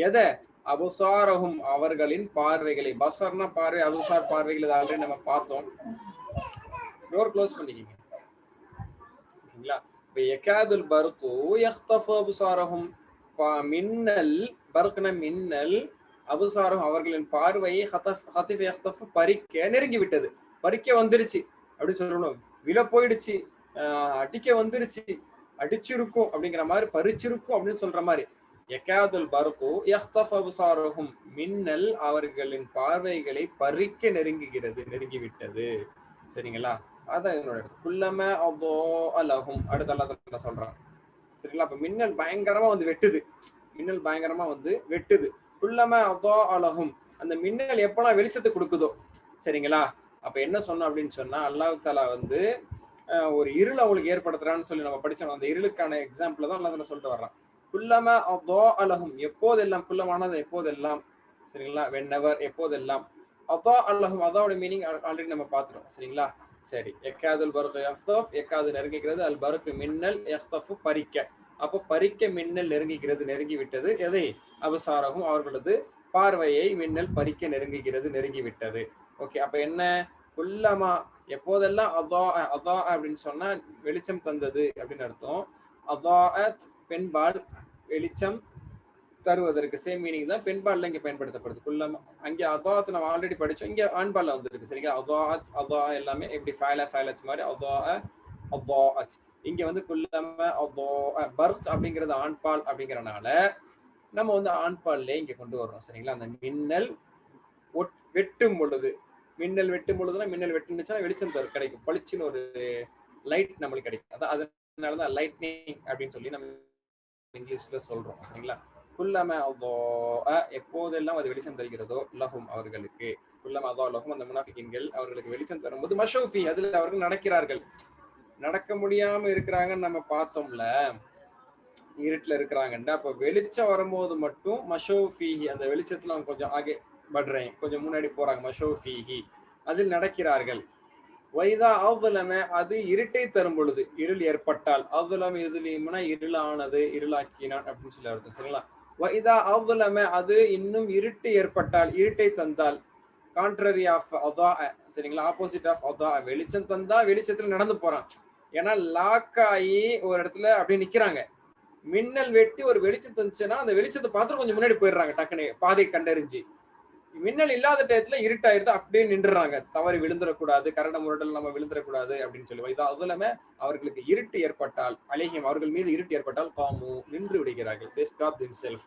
எதை? அபுசாரஹும் அவர்களின் பார்வைகளை. பஸர்னா பார்வை, அபுசார் பார்வைகள், இது ஆல்ரெடி நம்ம பார்த்தோம். டோர் க்ளோஸ் பண்ணிக்கங்க. ஓகேங்களா? இப்போ யகாதுல் பர்கு யக்தஃபு அபுசாரஹும், மின்னல், பர்க்னா மின்னல், அபுசாரஹும் அவர்களின் பார்வையை, கதைஃப யக்தஃபு பறிக்க நெருங்கி விட்டது, பறிக்க வந்துருச்சு அப்படி சொல்லணும். விழ போயிடுச்சு, அடிக்க வந்துருச்சு, அடிச்சிருக்கும் அப்படிங்கிற மாதிரி, பறிச்சிருக்கும் அப்படின்னு சொல்ற மாதிரி. யகாதுல் பர்கு யக்தஃபு அப்சாரஹும் மின்னல் அவர்களின் பார்வைகளை பறிக்க நெருங்குகிறது, நெருங்கிவிட்டது. சரிங்களா? அதான் இதனோட குல்லம அதோ அலஹும் அடுத்த அல்லாஹ் சொல்றான். சரிங்களா? அப்ப மின்னல் பயங்கரமா வந்து வெட்டுது. மின்னல் பயங்கரமா வந்து வெட்டுது. குல்லம அதோ அலஹும் அந்த மின்னல் எப்பெல்லாம் வெளிச்சத்தை கொடுக்குதோ, சரிங்களா? அப்ப என்ன சொன்னோம் அப்படின்னு சொன்னா, அல்லாஹ் தஆலா வந்து ஒரு இருள் அவங்களுக்கு ஏற்படுத்துறான்னு சொல்லி நம்ம படிச்சோம். அந்த இருளுக்கான எக்ஸாம்பிள் தான் அல்லாஹ் சொல்லிட்டு வர்றான். குல்லம அதோ அலஹும் எப்போதெல்லாம், குல்லமானது எப்போதெல்லாம், சரிங்களா? வென்னவர் எப்போதெல்லாம், அதோ அலஹும் அதாவோட மீனிங் ஆல்ரெடி நம்ம பார்த்துட்டோம். சரிங்களா? சரி. எக்காதுல் பர்க் யஃதஃப் எக்காது நெருங்குகிறது, அல் பர்க் மின்னல், யஃதஃபு பறிக்க. அப்போ பறிக்க மின்னல் நெருங்குகிறது, நெருங்கி விட்டது. எதை? அபசாரகும் அவர்களது பார்வையை மின்னல் பறிக்க நெருங்குகிறது, நெருங்கி விட்டது. ஓகே, அப்ப என்ன? குல்லமா எப்போதெல்லாம் அதா அதா அப்படின்னு சொன்னா வெளிச்சம் தந்தது அப்படின்னு அர்த்தம். அதாஅத் பெண்பால் வெளிச்சம் தருவதற்கு சேம் மீனிங் தான் பெண்பால்ல இங்க பயன்படுத்தப்படுது. குல்லமா அங்க அதாத் நம்ம ஆல்ரெடி படிச்சோம், இங்க ஆண்பால்ல வந்துருக்கு. சரிங்களா? அதாஅத் அதா எல்லாமே எப்படி ஃபைல ஃபைலத் மாதிரி அதா அதாஅத். இங்க வந்து குல்லம அதா பர்க் அப்படிங்கிறது ஆண்பால் அப்படிங்கறனால நம்ம வந்து ஆண்பால்ல இங்க கொண்டு வர்றோம். சரிங்களா? அந்த மின்னல் வெட்டும் பொழுது, மின்னல் வெட்டும் பொழுதுனா மின்னல் வெட்டுனுச்சுன்னா வெளிச்சம் கிடைக்கும், பளிச்சுன்னு ஒரு லைட் நம்மளுக்கு கிடைக்கும். அதான் அதனாலதான் லைட்னிங் அப்படின்னு சொல்லி நம்ம இங்கிலீஷ்ல சொல்றோம். சரிங்களா? குல்லம அதோ எப்போதெல்லாம் அது வெளிச்சம் தருகிறதோ லஹும் அவர்களுக்கு, குல்லம அதோ லஹும் அந்த முனாஃபிகீன்கள் அவர்களுக்கு வெளிச்சம் தரும்போது மஷூஃபி அதில் அவர்கள் நடக்கிறார்கள். நடக்க முடியாம இருக்கிறாங்கன்னு நம்ம பார்த்தோம்ல, இருட்டுல இருக்கிறாங்கண்டா. அப்ப வெளிச்சம் வரும்போது மட்டும் மஷூஃபிஹி அந்த வெளிச்சத்துல அவங்க கொஞ்சம் ஆகே படுறேன், கொஞ்சம் முன்னாடி போறாங்க. மஷூஃபிஹி அதில் நடக்கிறார்கள். வைதா அவ்லம அது இருட்டை தரும் பொழுது, இருள் ஏற்பட்டால், அவ்லம் எதுலயும்னா இருளானது, இருளாக்கினான் அப்படின்னு சொல்லி அர்த்தம். சரிங்களா? வைதா அவ்லம அது இன்னும் இருட்டு ஏற்பட்டால், இருட்டை தந்தால், கான்ட்ரரி ஆஃப் அதா, சரிங்களா? ஆப்போசிட் ஆஃப் அதா, வெளிச்சம் தந்தா வெளிச்சத்துல நடந்து போறான். ஏன்னா லாக் ஆகி ஒரு இடத்துல அப்படியே நிக்கிறாங்க. மின்னல் வெட்டி ஒரு வெளிச்சம் தந்துச்சுன்னா அந்த வெளிச்சத்தை பார்த்துட்டு கொஞ்சம் முன்னாடி போயிடுறாங்க, டக்குனு பாதை கண்டறிஞ்சு. மின்னல் இல்லாத டயத்துல இருட்டாயிருது, அப்படியே நின்றுறாங்க. தவறி விழுந்துடக்கூடாது, கரட முரடல் நம்ம விழுந்துடக்கூடாது அப்படின்னு சொல்லி. வைதா அதுலமே அவர்களுக்கு இருட்டு ஏற்பட்டால், அலைஹிம் அவர்கள் மீது இருட்டு ஏற்பட்டால், காமு நின்று விடுகிறார்கள். தே ஸ்டாப் தெம்செல்ஃப்,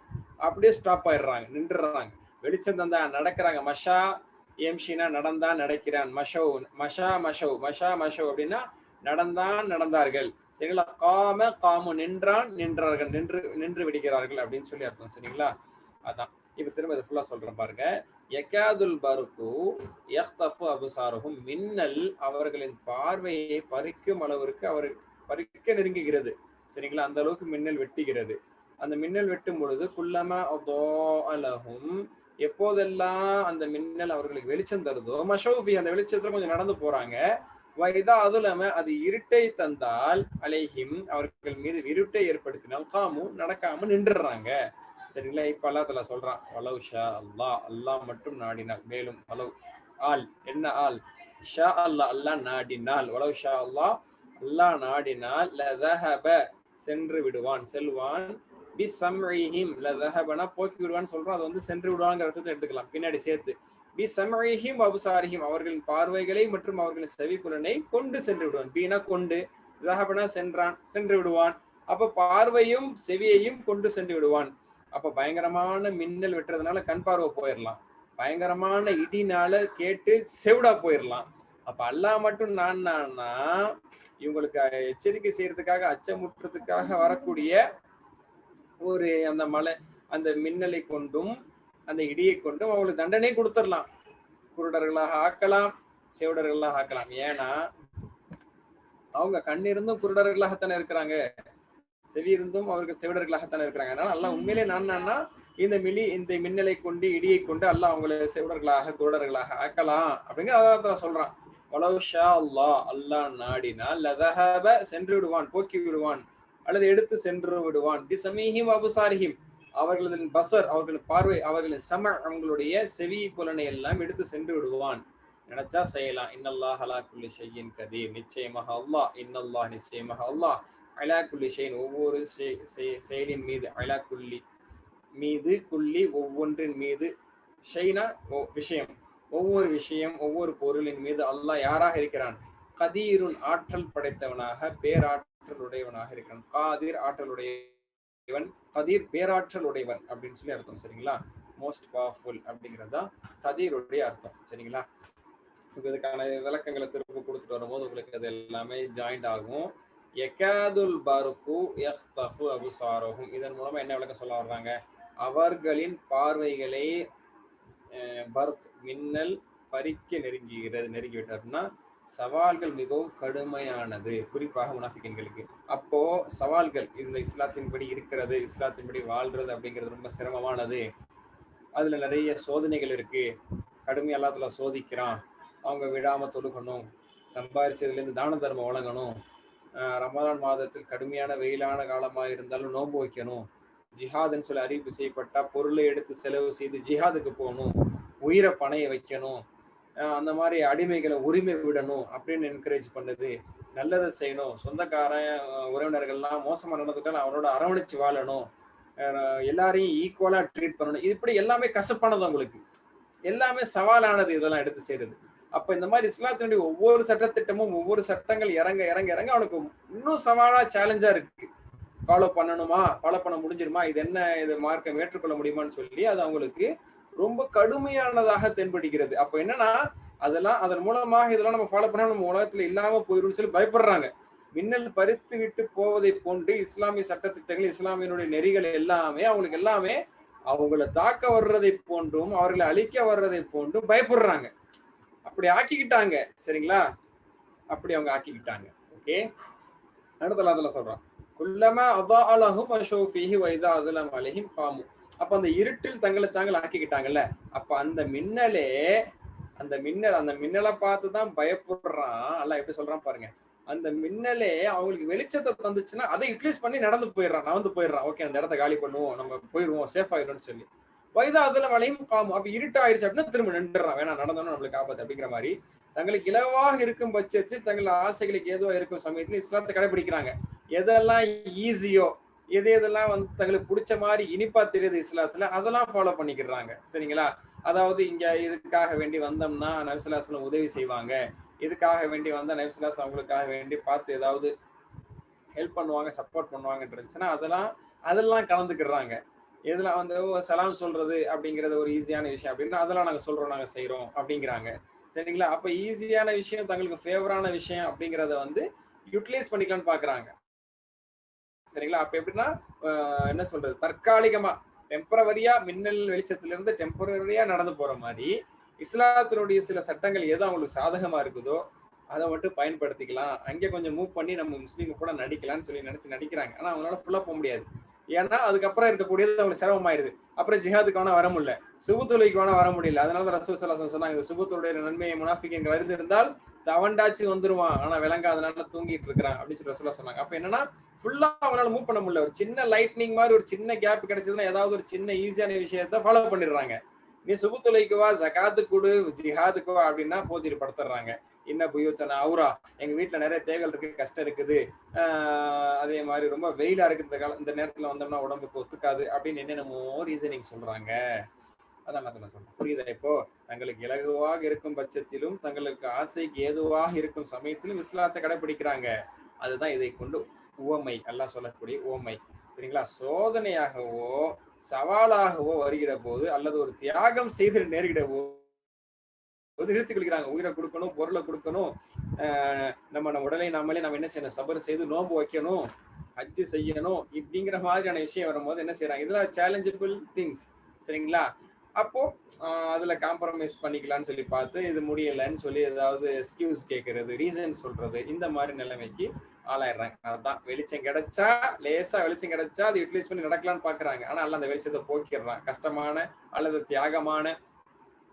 அப்படியே ஸ்டாப் ஆயிடுறாங்க, நின்றுறாங்க. வெளிச்சம் தந்தா நடக்கிறாங்க. மஷா எம்ஷினா நடந்தான் நடக்கிறான், மஷோ மஷா மஷோ மஷா மஷோ அப்படின்னா நடந்தான் நடந்தார்கள். சரிங்களா? காம காமு நின்றான் நின்றார்கள், நின்று நின்று விடுகிறார்கள் அப்படின்னு சொல்லி அர்த்தம். சரிங்களா? அதான் இப்ப திரும்ப இதை ஃபுல்லா சொல்றேன் பாருங்க. யகாதுல் பர்கு யக்தஃபு அப்சாரஹும் மின்னல் அவர்களின் பார்வையை பறிக்கும் அளவிற்கு அவர் பறிக்க நெருங்குகிறது. சரிங்களா? அந்த அளவுக்கு மின்னல் வெட்டுகிறது. அந்த மின்னல் வெட்டும் பொழுது குல்லமா அதோஅலஹும் எப்போதெல்லாம் அந்த மின்னல் அவர்களுக்கு வெளிச்சம் தருதோ மஷூஃபி அந்த வெளிச்சத்துல கொஞ்சம் நடந்து போறாங்க. வைதா அதுலம அது இருட்டை தந்தால் அலைஹிம் அவர்கள் மீது இருட்டை ஏற்படுத்தினால் காமு நடக்காம நின்றுறாங்க. சரிங்களா? இப்ப அல்லாஹ் தஆலா சொல்றான், வலவ் ஷா அல்லாஹ் அல்லாஹ் மட்டும் நாடினால், மேலும் வலவ் ஆல் என்ன ஆல் ஷா அல்லாஹ் அல்லாஹ் நாடினால், வலவ் ஷா அல்லாஹ் அல்லாஹ் நாடினால் லதஹப சென்று விடுவான், செல்வான், பிஸம்இஹிம் லதஹபனா போக்கி விடுவான்னு சொல்றோம். அது வந்து சென்று விடுவாங்கிற அர்த்தத்தை எடுத்துக்கலாம் பின்னாடி சேர்த்து. பிஸம்இஹிம் வஅப்சாரிஹிம் அவர்களின் பார்வைகளை மற்றும் அவர்களின் செவிப்புலனை கொண்டு சென்று விடுவான். பீனா கொண்டு, ஸஹபனா சென்றான், சென்று விடுவான். அப்ப பார்வையும் செவியையும் கொண்டு சென்று விடுவான். அப்ப பயங்கரமான மின்னல் வெட்டுறதுனால கண் பார்வை போயிடலாம், பயங்கரமான இடினால கேட்டு செவிடா போயிடலாம். அப்ப அல்லாஹ் மட்டும் நான்னா இவங்களுக்கு எச்சரிக்கை செய்யறதுக்காக, அச்சமுற்றதுக்காக வரக்கூடிய ஒரு அந்த மலை அந்த மின்னலை கொண்டும் அந்த இடியை கொண்டும் அவங்களுக்கு தண்டனை கொடுத்துடலாம். குருடர்களாக ஆக்கலாம், செவிடர்களாக ஆக்கலாம். ஏன்னா அவங்க கண் இருந்தும் குருடர்களாகத்தானே இருக்கிறாங்க, செவி இருந்தும் அவர்கள் செவிடர்களாகத்தானே இருக்கிறாங்க. அதனால அல்லாஹ் உண்மையிலே நான்னா இந்த மின்னலை கொண்டு இடியை கொண்டு அல்லாஹ் அவங்களை செவிடர்களாக குருடர்களாக ஆக்கலாம் அப்படிங்கிற அல்லாஹ் சொல்றான். வலவ் ஷா அல்லாஹ் அல்லாஹ் நாடினால் லதஹப சென்று விடுவான், போக்கி விடுவான், அல்லது எடுத்து சென்று விடுவான். பிஸமீஹிம் வஅப்சாரிஹிம் அவர்களின் பசர் அவர்களின் பார்வை, அவர்களின் சம அவங்களுடைய செவி புலனை எல்லாம் எடுத்து சென்று விடுவான். நினைச்சா செய்யலாம். இன்னல்லாஹ் அலா குல்லி ஷைஇன் கதீர் நிச்சயமாக அல்லாஹ், இன்னல்லாஹ் நிச்சயமாக அல்லாஹ், அலா குல்லி ஷைஇன் ஒவ்வொரு செயலின் மீது, அலா குல்லி மீது, குல்லி ஒவ்வொன்றின் மீது, ஷைனா விஷயம், ஒவ்வொரு விஷயம் ஒவ்வொரு பொருளின் மீது அல்லாஹ் யாராக இருக்கிறான்? கதீருன் ஆற்றல் படைத்தவனாக, பேராற்றல் உடையவனாக இருக்கிறான். காதிர் ஆற்றல் உடையவன், கதீர் பேராற்றல் உடையவன் அப்படின்னு சொல்லி அர்த்தம். சரிங்களா? மோஸ்ட் பவர்ஃபுல் அப்படிங்கிறது தான் கதீருடைய அர்த்தம். சரிங்களா? இதுக்கான விளக்கங்களை திரும்ப கொடுத்துட்டு வரும்போது உங்களுக்கு அது எல்லாமே ஜாயிண்ட் ஆகும். எகாதுல் பருக்கு யக்தஃபு அபுசாரஹும், இதன் மூலமா என்ன விளக்கம் சொல்ல வர்றாங்க? அவர்களின் பார்வைகளை பர்த் மின்னல் பறிக்க நெருங்கிவிட்டார்னா சவால்கள் மிகவும் கடுமையானது, குறிப்பாக முனாஃபிக்கின்களுக்கு. அப்போ சவால்கள் இந்த இஸ்லாத்தின்படி இருக்கிறது, இஸ்லாத்தின்படி வாழ்றது அப்படிங்கிறது ரொம்ப சிரமமானது. அதுல நிறைய சோதனைகள் இருக்கு, கடுமையா அல்லாஹ் சோதிக்கிறான். அவங்க விடாம தொழுகணும், சம்பாதிச்சதுல இருந்து தான தர்மம் வழங்கணும், ரமலான் மாதத்தில் கடுமையான வெயிலான காலமா இருந்தாலும் நோன்பு வைக்கணும், ஜிஹாதுன்னு சொல்லி அறிவிப்பு செய்யப்பட்டா பொருளை எடுத்து செலவு செய்து ஜிஹாதுக்கு போகணும், உயிரை பணைய வைக்கணும், அந்த மாதிரி அடிமைகளை உரிமை விடணும் அப்படின்னு என்கரேஜ் பண்ணுது. நல்லதை செய்யணும், சொந்தக்காரன் உறவினர்கள்லாம் மோசமா நடந்துட்டாலும் அவரோட அரவணைச்சு வாழணும், எல்லாரையும் ஈக்குவலா ட்ரீட் பண்ணணும். இப்படி எல்லாமே கசப்பானது, உங்களுக்கு எல்லாமே சவாலானது இதெல்லாம் எடுத்து செய்யறது. அப்ப இந்த மாதிரி இஸ்லாத்தினுடைய ஒவ்வொரு சட்டத்திட்டமும் ஒவ்வொரு சட்டங்கள் இறங்க இறங்க இறங்க அவனுக்கு இன்னும் சவாலா சேலஞ்சா இருக்கு. ஃபாலோ பண்ணணுமா, ஃபாலோ பண்ண முடிஞ்சிருமா, இது என்ன, இது மார்க்கம் ஏற்றுக்கொள்ள முடியுமான்னு சொல்லி அது அவங்களுக்கு ரொம்ப கடுமையானதாக தென்படுகிறது. அப்ப என்னன்னா அதெல்லாம் அதன் மூலமாக இதெல்லாம் நம்ம ஃபாலோ பண்ணா நம்ம உலகத்துல இல்லாம போயிடும் சொல்லி பயப்படுறாங்க. மின்னல் பறித்து விட்டு போவதை போன்று இஸ்லாமிய சட்டத்திட்டங்கள், இஸ்லாமியனுடைய நெறிகள் எல்லாமே அவங்களுக்கு எல்லாமே அவங்களை தாக்க வர்றதை போன்றும் அவர்களை அழிக்க வர்றதை போன்றும் பயப்படுறாங்க. அப்படி ஆக்கிக்கிட்டாங்க. சரிங்களா? அப்படி அவங்க ஆக்கிக்கிட்டாங்க. ஓகே, அடுத்தலாம் அதெல்லாம் சொல்றான். குல்லமா அதாஅலஹும் அஷௌஃபிஹி வைதா அதுலம் அலைஹிம் காமு. அப்ப அந்த இருட்டில் தங்களை தாங்கள் ஆக்கிக்கிட்டாங்கல்ல, அப்ப அந்த மின்னலை பார்த்துதான் பயப்படுறான். அல்லாஹ் எப்படி சொல்றான் பாருங்க. அந்த மின்னலே அவங்களுக்கு வெளிச்சத்தை தந்துச்சுன்னா அதை யூட்டிலைஸ் பண்ணி நவந்து போயிடுறான். ஓகே, அந்த இடத்த காலி பண்ணுவோம், நம்ம போயிடுவோம், சேஃப் ஆயிடும்னு சொல்லி. வைதா அதுல மழையும் காமும். அப்ப இருட்டாயிருச்சு அப்படின்னா திரும்ப நின்றுறான், வேணா நடந்தோம்னா நம்மளுக்கு ஆபத்து அப்படிங்கிற மாதிரி. தங்களுக்கு இலவாக இருக்கும் பட்சத்தில், தங்கள் ஆசைகளுக்கு ஏதுவா இருக்கும் சமயத்துல இஸ்லாத்தை கடைபிடிக்கிறாங்க. எதெல்லாம் ஈஸியோ, எதெல்லாம் தங்களுக்கு பிடிச்ச மாதிரி இனிப்பா தெரியுது இஸ்லாத்துல, அதெல்லாம் ஃபாலோ பண்ணிக்கிறாங்க. சரிங்களா? அதாவது இங்க இதுக்காக வேண்டி வந்தோம்னா நபி ஸல்லல்லாஹு அலைஹி வஸல்லம் உதவி செய்வாங்க, இதுக்காக வேண்டி வந்தா நபி ஸல்லல்லாஹு அலைஹி வஸல்லம் அவங்களுக்காக வேண்டி பார்த்து ஏதாவது ஹெல்ப் பண்ணுவாங்க, சப்போர்ட் பண்ணுவாங்கன்னு இருந்துச்சுன்னா அதெல்லாம் கலந்துக்கிறாங்க. இதெல்லாம் சலாம் சொல்றது அப்படிங்கிறது ஒரு ஈஸியான விஷயம் அப்படின்னா அதெல்லாம் நாங்க சொல்றோம், நாங்க செய்யறோம் அப்படிங்கிறாங்க. சரிங்களா? அப்ப ஈஸியான விஷயம், தங்களுக்கு ஃபேவரான விஷயம் அப்படிங்கிறத யூட்டிலைஸ் பண்ணிக்கலாம்னு பாக்குறாங்க. சரிங்களா? அப்ப எப்படின்னா என்ன சொல்றது, தற்காலிகமா டெம்பரவரியா மின்னல் வெளிச்சத்திலிருந்து டெம்பரவரியா நடந்து போற மாதிரி இஸ்லாத்தினுடைய சில சட்டங்கள் எது அவங்களுக்கு சாதகமா இருக்குதோ அதை மட்டும் பயன்படுத்திக்கலாம், அங்கே கொஞ்சம் மூவ் பண்ணி நம்ம முஸ்லீம் கூட நடிக்கலாம்னு சொல்லி நினைச்சு நடிக்கிறாங்க. ஆனா அவங்களால ஃபுல்லா போக முடியாது. ஏன்னா அதுக்கப்புறம் இருக்கக்கூடியது அவங்களுக்கு சிரமமாயிருது. அப்புறம் ஜிஹாதுக்கு வேணா வர முடியல, சுபுத்தொழுகைக்கு வேணா வர முடியல. அதனால ரசூல் ஸல்லல்லாஹு அலைஹி வஸல்லம் சொன்னாங்க, இந்த சுபுத்தொழுடைய நன்மையை முனாஃபிக் வருது இருந்தால் தவண்டாச்சு வந்துருவான், ஆனா விளங்காதனால தூங்கிட்டு இருக்கிறான் அப்படின்னு சொல்லி ரசூலுல்லாஹ் சொன்னாங்க. அப்ப என்னன்னா ஃபுல்லா அவங்களால மூவ் பண்ண முடியல. ஒரு சின்ன லைட்னிங் மாதிரி ஒரு சின்ன கேப் கிடைச்சதுன்னா ஏதாவது ஒரு சின்ன ஈஸியான விஷயத்த ஃபாலோ பண்ணிடுறாங்க. நீ சுபுத்தொழுகைக்கு வா, ஜகாத்து கொடு, ஜிஹாதுக்கு வா அப்படின்னா போதிட்டு படுத்துறாங்க. என்ன புயோச்சனா அவுரா, எங்க வீட்டுல நிறைய தேவைகள் இருக்கு, கஷ்டம் இருக்குது, அதே மாதிரி ரொம்ப வெயிலா இருக்கு, இந்த நேரத்துல வந்தோம்னா உடம்புக்கு ஒத்துக்காது அப்படின்னு என்னென்னமோ ரீசனிங் சொல்றாங்க. அதான் நான் சொல்றேன், புரியுதா? இப்போ தங்களுக்கு இலகுவாக இருக்கும் பட்சத்திலும் தங்களுக்கு ஆசைக்கு ஏதுவாக இருக்கும் சமயத்திலும் இஸ்லாத்தை கடைபிடிக்கிறாங்க. அதுதான் இதை கொண்டு உவமை, அல்லாஹ் சொல்லக்கூடிய உவமை. சரிங்களா? சோதனையாகவோ சவாலாகவோ வருகிற போது அல்லது ஒரு தியாகம் செய்து நேரிட நிறுத்திக் கொள்கிறாங்க. உயிரை கொடுக்கணும், பொருளை கொடுக்கணும், நம்ம உடலை நம்ம என்ன செய்யணும், சபர் செய்து நோன்பு வைக்கணும், ஹஜ்ஜு செய்யணும், இப்படிங்கிற மாதிரியான விஷயம் வரும்போது என்ன செய்யறாங்க, இதெல்லாம் சேலஞ்சபிள் திங்ஸ். சரிங்களா? அப்போ அதுல காம்ப்ரமைஸ் பண்ணிக்கலாம்னு சொல்லி பார்த்து இது முடியலைன்னு சொல்லி ஏதாவது எக்ஸ்கியூஸ் கேட்கறது, ரீசன் சொல்றது, இந்த மாதிரி நிலைமைக்கு ஆளாயிடுறாங்க. அதுதான் வெளிச்சம் கிடைச்சா, லேசா வெளிச்சம் கிடைச்சா அது யூட்டிலைஸ் பண்ணி நடக்கலாம்னு பாக்குறாங்க. ஆனா அல்ல அந்த வெளிச்சத்தை போக்கிடுறான். கஷ்டமான அல்லது தியாகமான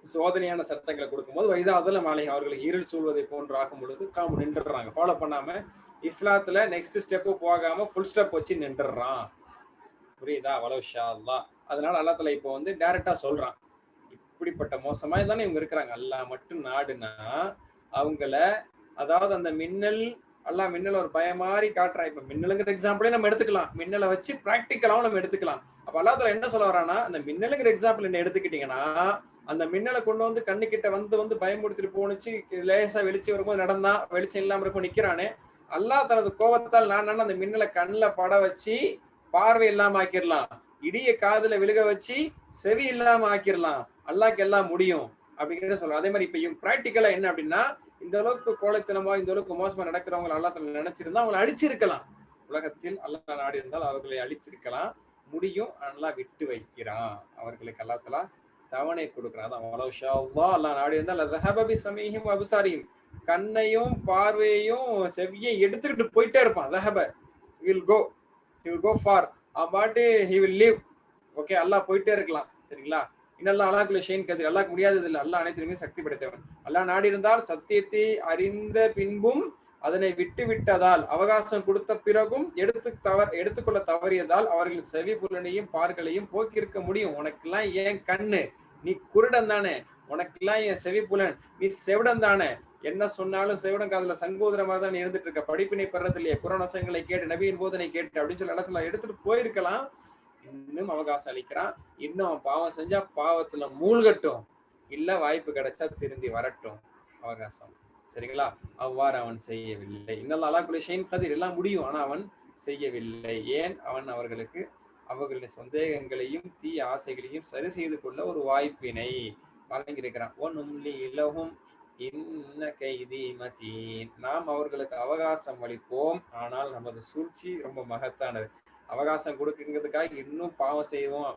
சோதனையான சட்டங்களை கொடுக்கும்போது வைதா அதுல மாலை அவர்களுக்கு இருள் சூழ்வதை போன்று ஆகும் பொழுது காமு நின்றுறாங்க. ஃபாலோ பண்ணாம இஸ்லாத்துல நெக்ஸ்ட் ஸ்டெப்பு போகாம ஃபுல் ஸ்டெப் வச்சு நின்றுறான். புரியுதா? வலவுஷா அல்லாஹ். அதனால அல்லாஹ் இப்போ டைரக்டா சொல்றான், இப்படிப்பட்ட மோசமா தானே இவங்க இருக்கிறாங்க. அல்லாஹ் மட்டும் நாடுனா அவங்கள, அதாவது அந்த மின்னல், அல்லாஹ் மின்னல் ஒரு பயம் மாதிரி காட்டுறான். இப்ப மின்னலுங்கிற எக்ஸாம்பிளே நம்ம எடுத்துக்கலாம், மின்னலை வச்சு பிராக்டிக்கலாவும் நம்ம எடுத்துக்கலாம். அப்ப அல்லாஹ் என்ன சொல்ல வரான்னா, அந்த மின்னலுங்கிற எக்ஸாம்பிள் என்ன எடுத்துக்கிட்டீங்கன்னா, அந்த மின்னலை கொண்டு கண்ணுக்கிட்ட வந்து பயமுறுத்திட்டு போனுச்சு, லேசா வெளிச்சம் வரும்போது நடந்தா, வெளிச்சம் இல்லாம இருக்கும் நிக்கிறானே, அல்லாஹ் தனது கோபத்தால் நான் அந்த மின்னலை கண்ணில் பட வச்சு பார்வை இல்லாம ஆக்கிடலாம், இடிய காதுல விழுக வச்சு செவி இல்லாம ஆக்கிடலாம். அல்லாஹ்க்கு எல்லாம் முடியும். அப்படிங்கிற சொல்றோம். அதே மாதிரி இப்ப பிராக்டிக்கலா என்ன அப்படின்னா, இந்த அளவுக்கு கோழைத்தனமா இந்த அளவுக்கு மோசமா நடக்கிறவங்க அல்லாஹ் நினைச்சிருந்தா அவங்களை அழிச்சிருக்கலாம். உலகத்தில் அல்லாஹ் நாடி இருந்தால் அவர்களை அழிச்சிருக்கலாம். முடியும், அல்லாஹ் விட்டு வைக்கிறான். அவர்களுக்கு அல்லாஹ் தஆலா தவணை கொடுக்கிறான். அதான் வலவ் ஷா அல்லாஹ், அல்லாஹ் நாடி இருந்தால் லதஹப பிஸமீஹிம் வ அப்சாரிஹிம், கண்ணையும் பார்வையையும் செவியையும் எடுத்துக்கிட்டு போயிட்டே இருப்பான். லஹப will go, he will go far, but he will live. Okay, அல்லாஹ் போயிட்டே இருக்கலாம். சரிங்களா? இன்னல்லாஹ் அலா குல்லி ஷைஇன் கதீர், அல்லாஹ்க்கு முடியாதது இல்லை. அல்லாஹ் அனைத்திலுமே சக்தி படைத்தவன். அல்லாஹ் நாடி இருந்தால் சத்தியத்தை அறிந்த பின்பும் அதனை விட்டு விட்டதால், அவகாசம் கொடுத்த பிறகும் எடுத்துக்கொள்ள தவறியதால் அவர்கள் செவி புலனையும் பார்களையும் போக்கிருக்க முடியும். உனக்கெல்லாம் ஏன் கண்ணு, நீ குருடன் தானே. உனக்கெல்லாம் என் செவி புலன், நீ செவிடன் தானே. என்ன சொன்னாலும் செவிடன் காதுல சங்கோதர மாதிரி தான் நீ இருந்துட்டு இருக்க. படிப்பினை பெறது இல்லையே, குரானசங்களை கேட்டு நபியின் போதனை கேட்டு அப்படின்னு சொல்லி இடத்துல எடுத்துட்டு போயிருக்கலாம். இன்னும் அவகாசம் அளிக்கிறான். இன்னும் அவன் பாவம் செஞ்சா பாவத்துல மூழ்கட்டும், இல்ல வாய்ப்பு கிடைச்சா திருந்தி வரட்டும். அவகாசம். சரிங்களா? அவ்வாறு அவன் செய்யவில்லை. இன்னல்லாஹ் அலா குல்லி ஷைஇன் கதீர், எல்லாம் முடியும், ஆனா அவன் செய்யவில்லை. ஏன்? அவன் அவர்களுடைய சந்தேகங்களையும் தீய ஆசைகளையும் சரி செய்து கொள்ள ஒரு வாய்ப்பினை வழங்கியிருக்கிறான். நாம் அவர்களுக்கு அவகாசம் அளிப்போம், ஆனால் நமது சூழ்ச்சி ரொம்ப மகத்தானது. அவகாசம் கொடுக்குங்கிறதுக்காக இன்னும் பாவம் செய்வோம்,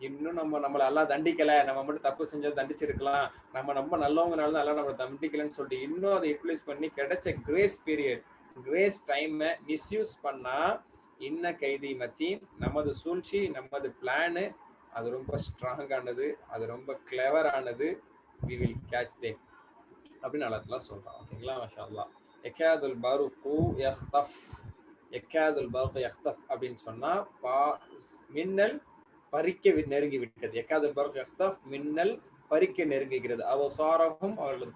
இன்னும் நம்மளை எல்லாம் தண்டிக்கல, நம்ம மட்டும் தப்பு செஞ்சது தண்டிச்சிருக்கலாம், நம்ம ரொம்ப நல்லவங்கனால தான் எல்லாம் நம்மளை தண்டிக்கலன்னு சொல்லிட்டு இன்னும் அதை யூட்டிலைஸ் பண்ணி கிடைச்ச கிரேஸ் பீரியட், கிரேஸ் டைமை மிஸ்யூஸ் பண்ணா இன்ன கைதி மத்தீன், நமது சூழ்ச்சி, நமது பிளானு அது ரொம்ப ஸ்ட்ராங்கானது, அது ரொம்ப கிளவரானது. we will catch them அப்படின்னு அல்லாஹ் சொல்றான். ஓகேங்களா? மாஷா அல்லாஹ். யகாதுல் பர்கு யக்தஃப், யகாதுல் பர்கு யக்தஃப் அப்படின்னு சொன்னா மின்னல் பறிக்க நெருங்கி விட்டது. யகாதுல் பர்கு யக்தஃப், மின்னல் பறிக்க நெருங்குகிறது. அபசாரஹும், அவர்களது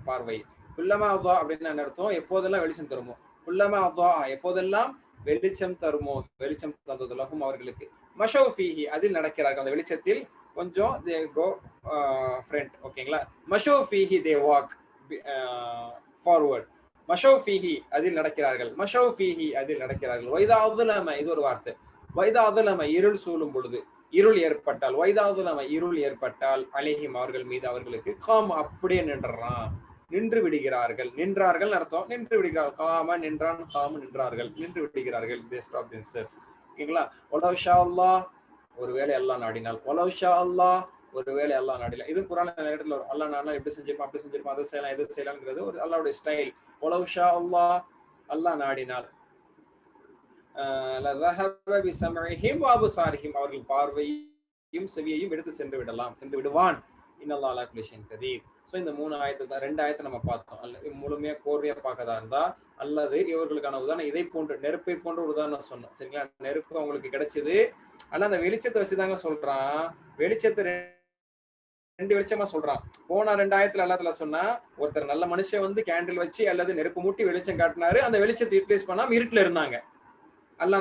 பார்வை. குல்லமா அதா அப்படின்னு என்ன அர்த்தம்? எப்போதெல்லாம் வெளிச்சம் தருமோ. குல்லமா அதா, எப்போதெல்லாம் வெளிச்சம் தருமோ, வெளிச்சம் தந்ததுலகும் அவர்களுக்கு. மஷவ் ஃபீஹி, அதில் நடக்கிறார்கள், அந்த வெளிச்சத்தில் கொஞ்சம் they go front. ஓகேங்களா? மஷவ் ஃபீஹி, they walk forward. மஷவ் ஃபீஹி, அதில் நடக்கிறார்கள். மஷவ் ஃபீஹி, அதில் நடக்கிறார்கள். வைதா அதுலம, இது ஒரு வார்த்தை. வைதா அதுலம, இருள் சூழும் பொழுது, இருள் ஏற்பட்டால், வைதா அதுலம, இருள் ஏற்பட்டால், அலைஹிம், அவர்கள் மீது, அவர்களுக்கு, காம், அப்படியே நின்று விடுகிறார்கள். நின்றார்கள் அர்த்தம், நின்று விடுகிறார்கள். காம நின்றான், காம நின்றார்கள், நின்று விடுகிறார்கள். they stop themselves. ஓகேங்களா? வலவ் ஷா அல்லாஹ், ஒருவேளை அல்லாஹ் நாடினால். வலவ் ஷா அல்லாஹ், ஒருவேளை அல்லாஹ் நாடினால். இது குர்ஆன்ல நிறைய இடத்துல வரும். அல்லாஹ் நாடினா இப்படி செஞ்சிருப்பான், அப்படி செஞ்சிருப்பான், அதை செய்யலாம், எது செய்யலாம்ங்கிறது ஒரு அல்லாஹ்வுடைய ஸ்டைல். வலவ் ஷா அல்லாஹ், அல்லாஹ் நாடினால், லதஹப பிஸம்இஹிம் வ அப்சாரிஹிம், அவர்கள் பார்வையும் செவியையும் எடுத்து சென்று விடுவான். இன்னல்லாஹ் அலா குல்லி ஷைஇன் கதீர். ஸோ இந்த 3 ஆயத்தை தான், 2 ஆயத்தை நம்ம பார்த்தோம். அல்ல முழுமையா கோர்வையா பார்க்கறதா இருந்தா, அல்லது இவர்களுக்கான உதாரணம் இதை போன்று, நெருப்பை போன்ற ஒரு உதாரணம் சொன்னோம். சரிங்களா? நெருப்பு அவங்களுக்கு கிடைச்சது, அல்ல அந்த வெளிச்சத்தை வச்சுதாங்க சொல்றான். வெளிச்சத்தை 2 வெளிச்சமா சொல்றான். போன 2 ஆயத்துல அல்லாஹ் சொன்னா, ஒருத்தர் நல்ல மனுஷன் வந்து கேண்டில் வச்சு அல்லது நெருப்பு மூட்டி வெளிச்சம் காட்டினாரு, அந்த வெளிச்சத்தை யூட்டிலைஸ் பண்ணாம இருட்டுல இருந்தாங்க. அல்ல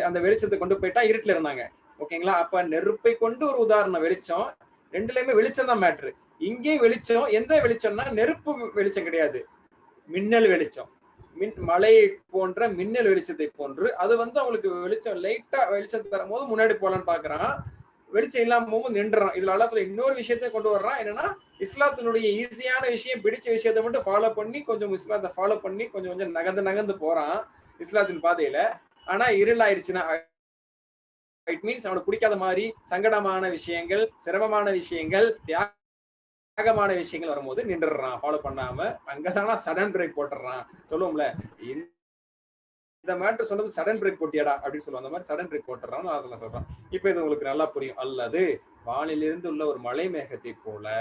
அந்த வெளிச்சத்தை கொண்டு போயிட்டா இருட்டுல இருந்தாங்க. ஓகேங்களா? அப்ப நெருப்பை கொண்டு ஒரு உதாரணம், வெளிச்சம், ரெண்டுலயுமே வெளிச்சம் தான் மேட்ரு. இங்கேயும் வெளிச்சம். எந்த வெளிச்சம்னா நெருப்பு வெளிச்சம் கிடையாது, மின்னல் வெளிச்சம். மழை போன்ற மின்னல் வெளிச்சத்தை போன்று அது வந்து அவங்களுக்கு வெளிச்சம், லைட்டா வெளிச்சத்தை தரும் போது முன்னாடி போலான்னு பாக்குறான், வெளிச்சம் இல்லாம போகும்போது நின்றுறான். இதுல அல்லாஹ் இன்னொரு விஷயத்தை கொண்டு வர்றான். என்னன்னா, இஸ்லாத்தினுடைய ஈஸியான விஷயம், பிடிச்ச விஷயத்தை மட்டும் ஃபாலோ பண்ணி கொஞ்சம் இஸ்லாத்தை ஃபாலோ பண்ணி கொஞ்சம் கொஞ்சம் நகர்ந்து போறான் இஸ்லாத்தின் பாதையில. ஆனா இருள் ஆயிடுச்சுன்னா, இட் மீன்ஸ் அவனுக்கு பிடிக்காத மாதிரி சங்கடமான விஷயங்கள், சிரமமான விஷயங்கள், தியாகமான விஷயங்கள் வரும்போது நின்றுறான், ஃபாலோ பண்ணாம. அங்கதானா சடன் பிரேக் போட்டுறான். சொல்லுவோம்ல, இந்த மேட்டர் சொன்னது சடன் பிரேக் போட்டியாடா அப்படின்னு சொல்லுவோம். அந்த மாதிரி சடன் பிரேக் போட்டுறான்னு அதெல்லாம் சொல்றான். இப்ப இது உங்களுக்கு நல்லா புரியும். அல்லது வானிலிருந்து உள்ள ஒரு மலை மேகத்தை போல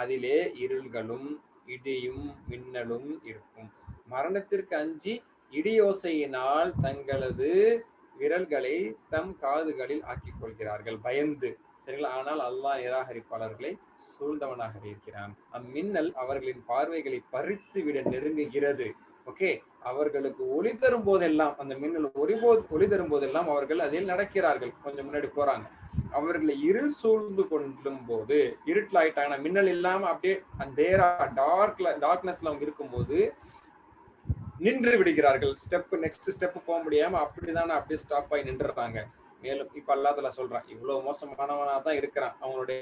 அதிலே இருள்களும் இடியும் மின்னலும் இருக்கும். மரணத்திற்கு அஞ்சி இடியோசையினால் தங்களது விரல்களை தம் காதுகளில் ஆக்கிக் கொள்கிறார்கள், பயந்து. சரிங்களா? ஆனால் அல்லாஹ் நிராகரிப்பாளர்களை சூழ்ந்தவனாக இருக்கிறான். அம்மின்னல் அவர்களின் பார்வைகளை பறித்து விட நெருங்குகிறது. ஓகே, அவர்களுக்கு ஒளி தரும் போதெல்லாம், அந்த மின்னல் ஒளி தரும் போதெல்லாம் அவர்கள் அதில் நடக்கிறார்கள், கொஞ்சம் முன்னாடி போறாங்க. அவர்களை இருள் சூழ்ந்து கொள்ளும் போது, இருட்டில் ஆயிட்டாங்க, மின்னல் இல்லாம அப்படியே அந்த டார்க்னஸ்ல அவங்க இருக்கும்போது நின்று விடுகிறார்கள். நெக்ஸ்ட் ஸ்டெப் போக முடியாம அப்படிதானே அப்படியே ஸ்டாப் ஆகி நின்றுறாங்க. மேலும் இப்ப அல்லாஹ் தஆலா சொல்றான், இவ்வளவு மோசமானவனா தான் இருக்கிறான், அவனுடைய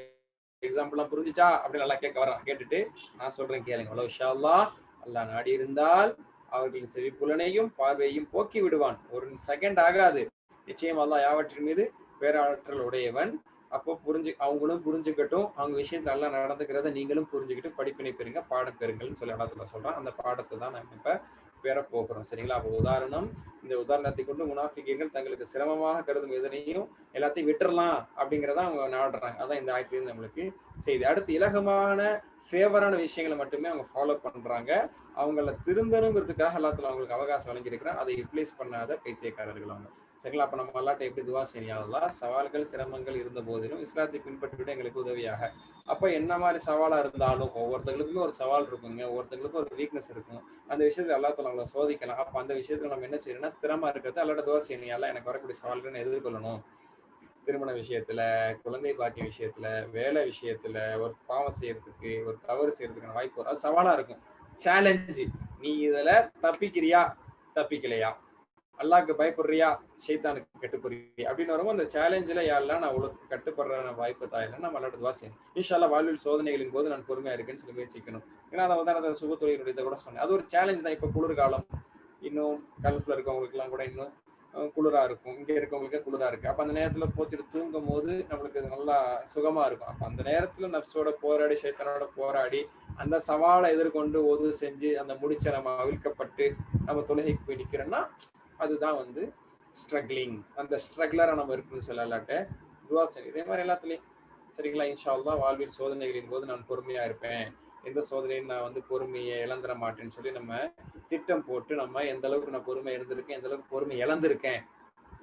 எக்ஸாம்பிள்லாம் புரிஞ்சுச்சா அப்படின்னு நல்லா கேட்க வரான். கேட்டுட்டு நான் சொல்றேன் கேளுங்க. அவ்வளோ இன்ஷா அல்லாஹ் அல்லாஹ் நாடி இருந்தால் அவர்களின் செவிப்புலனையும் பார்வையையும் போக்கி விடுவான். ஒரு செகண்ட் ஆகாது. நிச்சயம் அல்லாஹ் யாவற்றின் மீது பேராற்றல் உடையவன். அப்போ அவங்களும் புரிஞ்சுக்கட்டும், அவங்க விஷயத்துல நல்லா நடந்துக்கிறத நீங்களும் புரிஞ்சுக்கிட்டு படிப்பினை பெறுங்க, பாடம் பெறுங்கள்னு சொல்லி அல்லாஹ் சொல்றான். அந்த பாடத்தை தான் நம்ம இப்ப பெற போகிறோம். சரிங்களா? அப்போ உதாரணம், இந்த உதாரணத்தை கொண்டு முனாஃபிகீன்கள் தங்களுக்கு சிரமமாக கருதும் எதனையும் எல்லாத்தையும் விட்டுறலாம் அப்படிங்கிறத அவங்க நாடுறாங்க. அதான் இந்த ஆயத்திலிருந்து நம்மளுக்கு செய்தி. அடுத்து இலகமான ஃபேவரான விஷயங்களை மட்டுமே அவங்க ஃபாலோ பண்றாங்க. அவங்கள திருந்தணுங்கிறதுக்காக எல்லாத்துல அவங்களுக்கு அவகாசம் வழங்கியிருக்கிறான். அதை யூட்டிலைஸ் பண்ணாத பைத்தியக்காரர்கள் அவங்க. சரிங்களா? அப்ப நம்ம அல்லாட்ட எப்படி துவா செய்யலாம்? சவால்கள் சிரமங்கள் இருந்த போதிலும் இஸ்லாத்தை பின்பற்றிவிட எங்களுக்கு உதவியாக. அப்ப என்ன மாதிரி சவாலா இருந்தாலும் ஒவ்வொருத்தங்களுக்குமே ஒரு சவால் இருக்குங்க, ஒவ்வொருத்தங்களுக்கும் ஒரு வீக்னஸ் இருக்கும். அந்த விஷயத்தை அல்லாஹ்தாலா அவங்களை சோதிக்கலாம். அப்ப அந்த விஷயத்துல நம்ம என்ன செய்யணும்னா ஸ்திரமா இருக்கிறது அல்லாட்ட துவா செய்யணும். எல்லாம் எனக்கு வரக்கூடிய சவால்கள் எதிர்கொள்ளணும். திருமண விஷயத்துல, குழந்தை பாக்கிய விஷயத்துல, வேலை விஷயத்துல, ஒரு பாவம் செய்யறதுக்கு, ஒரு தவறு செய்யறதுக்கான வாய்ப்பு வரும். அது சவாலா இருக்கும். சேலஞ்சு. நீ இதுல தப்பிக்கிறியா, தப்பிக்கலையா, அல்லாஹ்க்கு பயப்படுறியா, ஷைத்தானுக்கு கட்டுப்படுறியா அப்படின்னு வரும்போது அந்த சேலஞ்சில் யாரெல்லாம் நான் உனக்கு கட்டுப்படுற வாய்ப்பு தாயில்லை நம்ம அல்லாஹ்ட்ட துவா செய்யணும். இன்ஷா அல்லாஹ் வாழ்வில் சோதனைகளின் போது நான் பொறுமையா இருக்கேன்னு சொல்லி முயற்சிக்கணும். ஏன்னா அதை உதாரணத்தை சுபத்துறையினுடைய இதை கூட சொன்னேன். அது ஒரு சேலஞ்ச் தான். இப்போ குளிர்காலம், இன்னும் கல்ஃப்ல இருக்கவங்களுக்கு எல்லாம் கூட இன்னும் குளிரா இருக்கும். இங்க இருக்கவங்களுக்கு குளிரா இருக்கு. அப்ப அந்த நேரத்துல போத்திட்டு தூங்கும் போது நம்மளுக்கு நல்லா சுகமா இருக்கும். அப்ப அந்த நேரத்துல நப்சோட போராடி ஷைத்தானோட போராடி அந்த சவாலை எதிர்கொண்டு ஒது செஞ்சு அந்த முடிச்ச நம்ம அவிழ்க்கப்பட்டு நம்ம தொழுகைக்கு போய் நிக்கிறோம்னா அதுதான் வந்து ஸ்ட்ரகிளிங். அந்த ஸ்ட்ரகிளரா நம்ம இருக்குன்னு சொல்லலாட்ட துவா செய்யும். இதே மாதிரி எல்லாத்துலயும் சரிங்களா? இன்ஷா அல்லாஹ் வாழ்வில் சோதனைகளின் போது நான் பொறுமையா இருப்பேன், எந்த சோதனையும் நான் வந்து பொறுமையை இழந்துட மாட்டேன்னு சொல்லி நம்ம திட்டம் போட்டு நம்ம எந்த அளவுக்கு நான் பொறுமையா இருந்திருக்கேன், எந்த அளவுக்கு பொறுமை இழந்திருக்கேன்,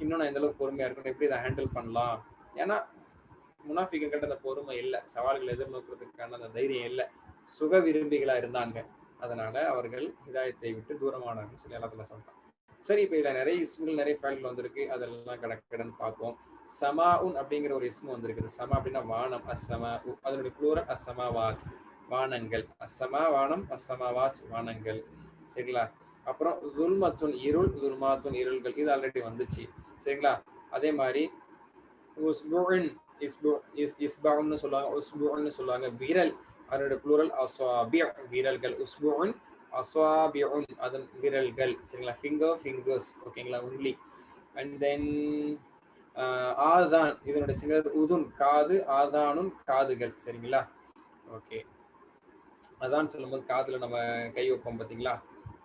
இன்னும் நான் எந்த அளவுக்கு பொறுமையா இருக்கணும், எப்படி இதை ஹேண்டில் பண்ணலாம். ஏன்னா முனாஃபிகள்கிட்ட அந்த பொறுமை இல்லை, சவால்களை எதிர்நோக்கிறதுக்கான அந்த தைரியம் இல்லை, சுக விரும்பிகளா இருந்தாங்க. அதனால அவர்கள் ஹிதாயத்தை விட்டு தூரமானாங்கன்னு சொல்லி அல்லாஹ் சொல்றாங்க. சரி, இப்போ இதுல நிறைய இஸ்முகள் நிறைய ஃபைல்கள் வந்திருக்கு. அதெல்லாம் கடக்கடன்னு பார்ப்போம். சமாஉன் அப்படிங்கிற ஒரு இஸ்மு வந்திருக்குது. சமா அப்படின்னா வானம், அஸ்ஸமா, அதனுடைய ப்ளூரல் அஸ்ஸமாவாத், வானங்கள். அஸ்ஸமா வானம், அஸ்ஸமாவாத் வானங்கள். சரிங்களா? அப்புறம் துல்மத்துன் இருள், துல்மாத்துன் இருள்கள், இது ஆல்ரெடி வந்துச்சு. சரிங்களா? அதே மாதிரி உஸ்புன் இஸ்புன்னு சொல்லுவாங்க, உஸ்புன்னு சொல்லுவாங்க விரல், அதனுடைய ப்ளூரல் அஸ்வாபி, விரல்கள். உஸ்புன் அஸ்வாபிஉன், அதன் விரல்கள். சரிங்களா? ஃபிங்கர்ஸ். ஓகேங்களா? உன்லி. அண்ட் தென் ஆதான், இதனுடைய சிங்கர் உதுன், காது. ஆதானுன், காதுகள். சரிங்களா? ஓகே. அதான் சொல்லும்போது காதுல நம்ம கை வைப்போம் பார்த்தீங்களா?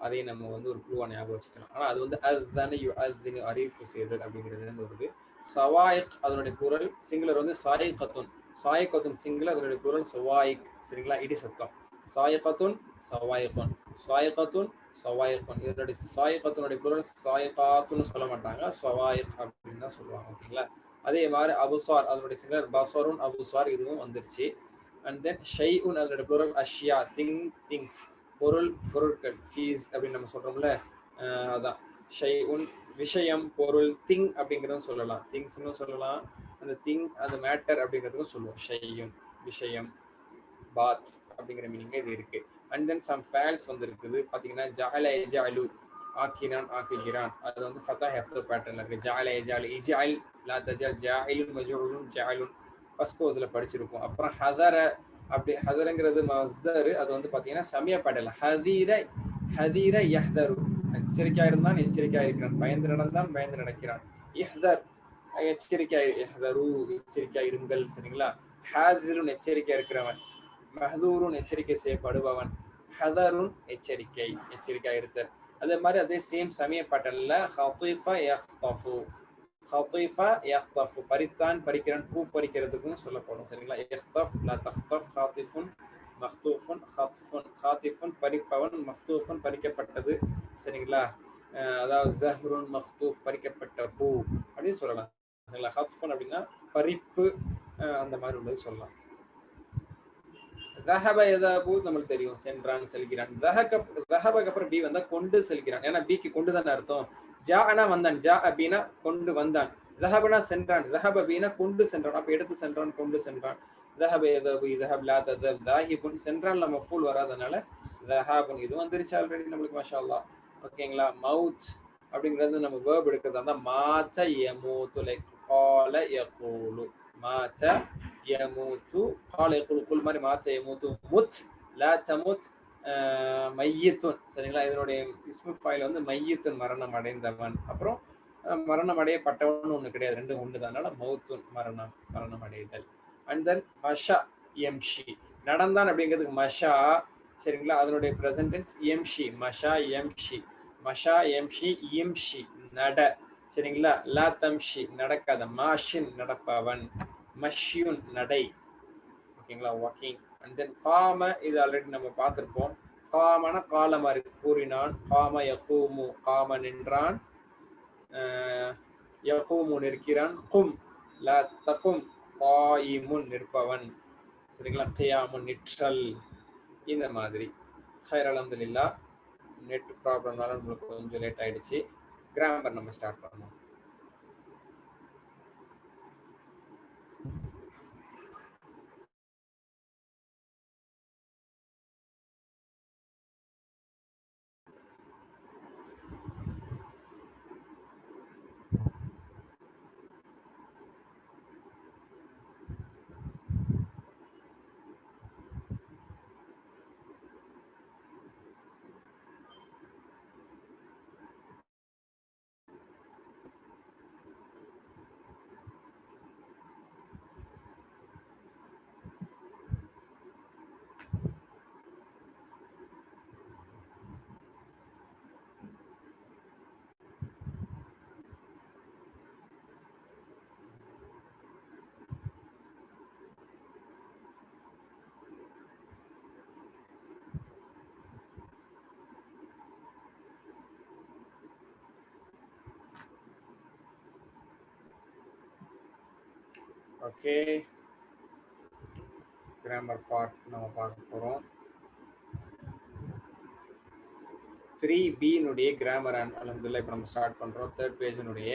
அதையும் நம்ம வந்து ஒரு க்ளூவா ஞாபகம் வச்சுக்கலாம். ஆனா அது வந்து அஸ்தானே யுஅஸ்தினு, அறிவிப்பு செய்தல் அப்படிங்கிறது வருது. சவாயிக், அதனுடைய குரல் சிங்குலர் வந்து சாயிகத்துன். சாயிகத்துன் சிங்குலர், அதனுடைய குரல் சவாயிக். சரிங்களா? இடி சத்தம். சாயிகத்துன், சவாயிகத்துன், சாயிகத்துன், சவாயிகத்துன். இதனுடைய சாயிகத்துனுடைய குரல் சாயிகாத்துன்னு சொல்ல மாட்டாங்க, சவாயிக் அப்படின்னு தான் சொல்லுவாங்க. ஓகேங்களா? அதே மாதிரி அபுசார், அதனுடைய சிங்குலர் பசருன், அபுசார், இதுவும் வந்துருச்சு. அண்ட் தென் ஷைஉன், அதனுடைய ப்ளூரல் அஷ்யா, திங்ஸ், பொருட்கள். சீஸ் அப்படின்னு நம்ம சொல்றோம்ல, அதான் ஷைஉன், விஷயம், பொருள். திங் அப்படிங்கிறதும் சொல்லலாம், திங்ஸ்னு சொல்லலாம். அந்த திங், அந்த மேட்டர் அப்படிங்கிறதுக்கும் சொல்லுவோம். ஷையுன், விஷயம், பாத் அப்படிங்கிற மீனிங் இது இருக்கு. அண்ட் தென் சம் ஃபேல்ஸ் வந்து இருக்குது பார்த்தீங்கன்னா, ஜஅல யஜஅலு, ஆக்கினான், ஆக்குகிறான். அது வந்து ஃபதா ஹெஃப்து பேட்டர்ன்ல இருக்கு. ஜஅல யஜஅலு, இஜஅல், லா தஜல், ஜாயிலுன், மஜ்ஊலுன், ஜஅலுன் ஃபர்ஸ்ட் கோர்ஸ்ல படிச்சிருப்போம். அப்புறம் ஹதர, அப்படி ஹதரங்கிறது மஸ்தர், அது வந்து பார்த்தீங்கன்னா சமய பாடல். ஹதீர யஹ்தரு, எச்சரிக்கையா இருந்தான், எச்சரிக்கையா இருக்கிறான். பயந்து நடந்தான், பயந்து நடக்கிறான். இஹ்தர், எச்சரிக்கையா, இஹ்தரு, எச்சரிக்கையா இருங்கள். சரிங்களா? ஹாதிருன், எச்சரிக்கையா இருக்கிறவன். மஹதூருன், எச்சரிக்கை செய்யப்படுபவன். ஹதருன், எச்சரிக்கையா இருத்தல். அதே மாதிரி அதே சேம் சமய பாட்டல்ல ஹதீஃபா யஹ்தஃபு, ஹதீஃபா யஹ்தஃபு, பறித்தான், பறிக்கிறான், பூ பறிக்கிறதுக்கும் சொல்லப்படும். சரிங்களா? யஹ்தஃப், லா தஹ்தஃப், ஹாதிஃபுன், மஹ்தூஃபுன், ஹத்ஃபுன், ஹாதிஃபுன் பறிப்பவன், மஹ்தூஃபுன் பறிக்கப்பட்டது. சரிங்களா? அதாவது ஜஹ்ருன் மஹ்தூஃப், பறிக்கப்பட்ட பூ அப்படின்னு சொல்லலாம். சரிங்களா? ஹத்ஃபுன் அப்படின்னா பறிப்பு, அந்த மாதிரி உள்ளது சொல்லலாம். ذهب يذهب நம்மளுக்கு தெரியும், சென்றான், செல்கிறான். ذهبக்கு அப்புறம் பி வந்தா கொண்டு செல்கிறான். ஏன்னா பிக்கு கொண்டு தானே அர்த்தம். ஜாஅனா வந்தான், ஜாஅ பீனா கொண்டு வந்தான், ذهبனா சென்றான், ذهب பீனா கொண்டு சென்றான். அப்ப எடுத்து சென்றான், கொண்டு சென்றான். ذهب يذهب, يذهب لا تذهب, ذاهب சென்றான்ல மஃபூல் வராதனால ذهاب இது வந்துருச்சு ஆல்ரெடி நம்மளுக்கு, மாஷாஅல்லாஹ். ஓகேங்களா? மவுத் அப்படிங்கிறது நம்ம verb எடுக்கிறதா இருந்தா மாத யமூது, லைக் கால யகூலு, மாத யமூத்து கால யகுலு குல் மாதிரி மாத்த யமூத்து முத் லா தமுத் மையத்துன் சரிங்களா. இதனுடைய இஸ்மு ஃபைல் வந்து மையத்துன் மரணம் அடைந்தவன். அப்புறம் மரணம் அடையப்பட்டவன் ஒண்ணு கிடையாது, ரெண்டும் ஒன்று தான். அதனால மௌத்துன் மரணம் அடைதல். அண்ட் தென் மஷா எம்ஷி நடந்தான் அப்படிங்கிறதுக்கு மஷா சரிங்களா. அதனுடைய பிரசன்ட் டென்ஸ் எம்ஷி மஷா எம்ஷி மஷா எம்ஷி இம்ஷி நட சரிங்களா. லா தம்ஷி நடக்காத, மாஷின் நடப்பவன், மஷ்யூன் நடை ஓகேங்களா வாக்கிங். அண்ட் தென் காம இது ஆல்ரெடி நம்ம பார்த்திருப்போம். காமன காலமா இருக்கு கூறினான். காம யகூமு காம நின்றான், யகூமு நிற்கிறான். கும் லா தகும் காயிமுன் நிற்பவன் சரிங்களா. கியாமுன் நிற்றல் இந்த மாதிரி. ஹைர் அல்ஹம்துலில்லாஹ். நெட் ப்ராப்ளம்னால உங்களுக்கு கொஞ்சம் லேட் ஆயிடுச்சு. கிராமர் நம்ம ஸ்டார்ட் பண்ணோம். ஓகே, கிராமர் பார்ட் நம்ம பார்க்க போறோம். 3B னுடைய கிராமர் அல்ஹம்துலில்லாஹ் இப்போ நம்ம ஸ்டார்ட் பண்றோம். தேர்ட் பேஜினுடைய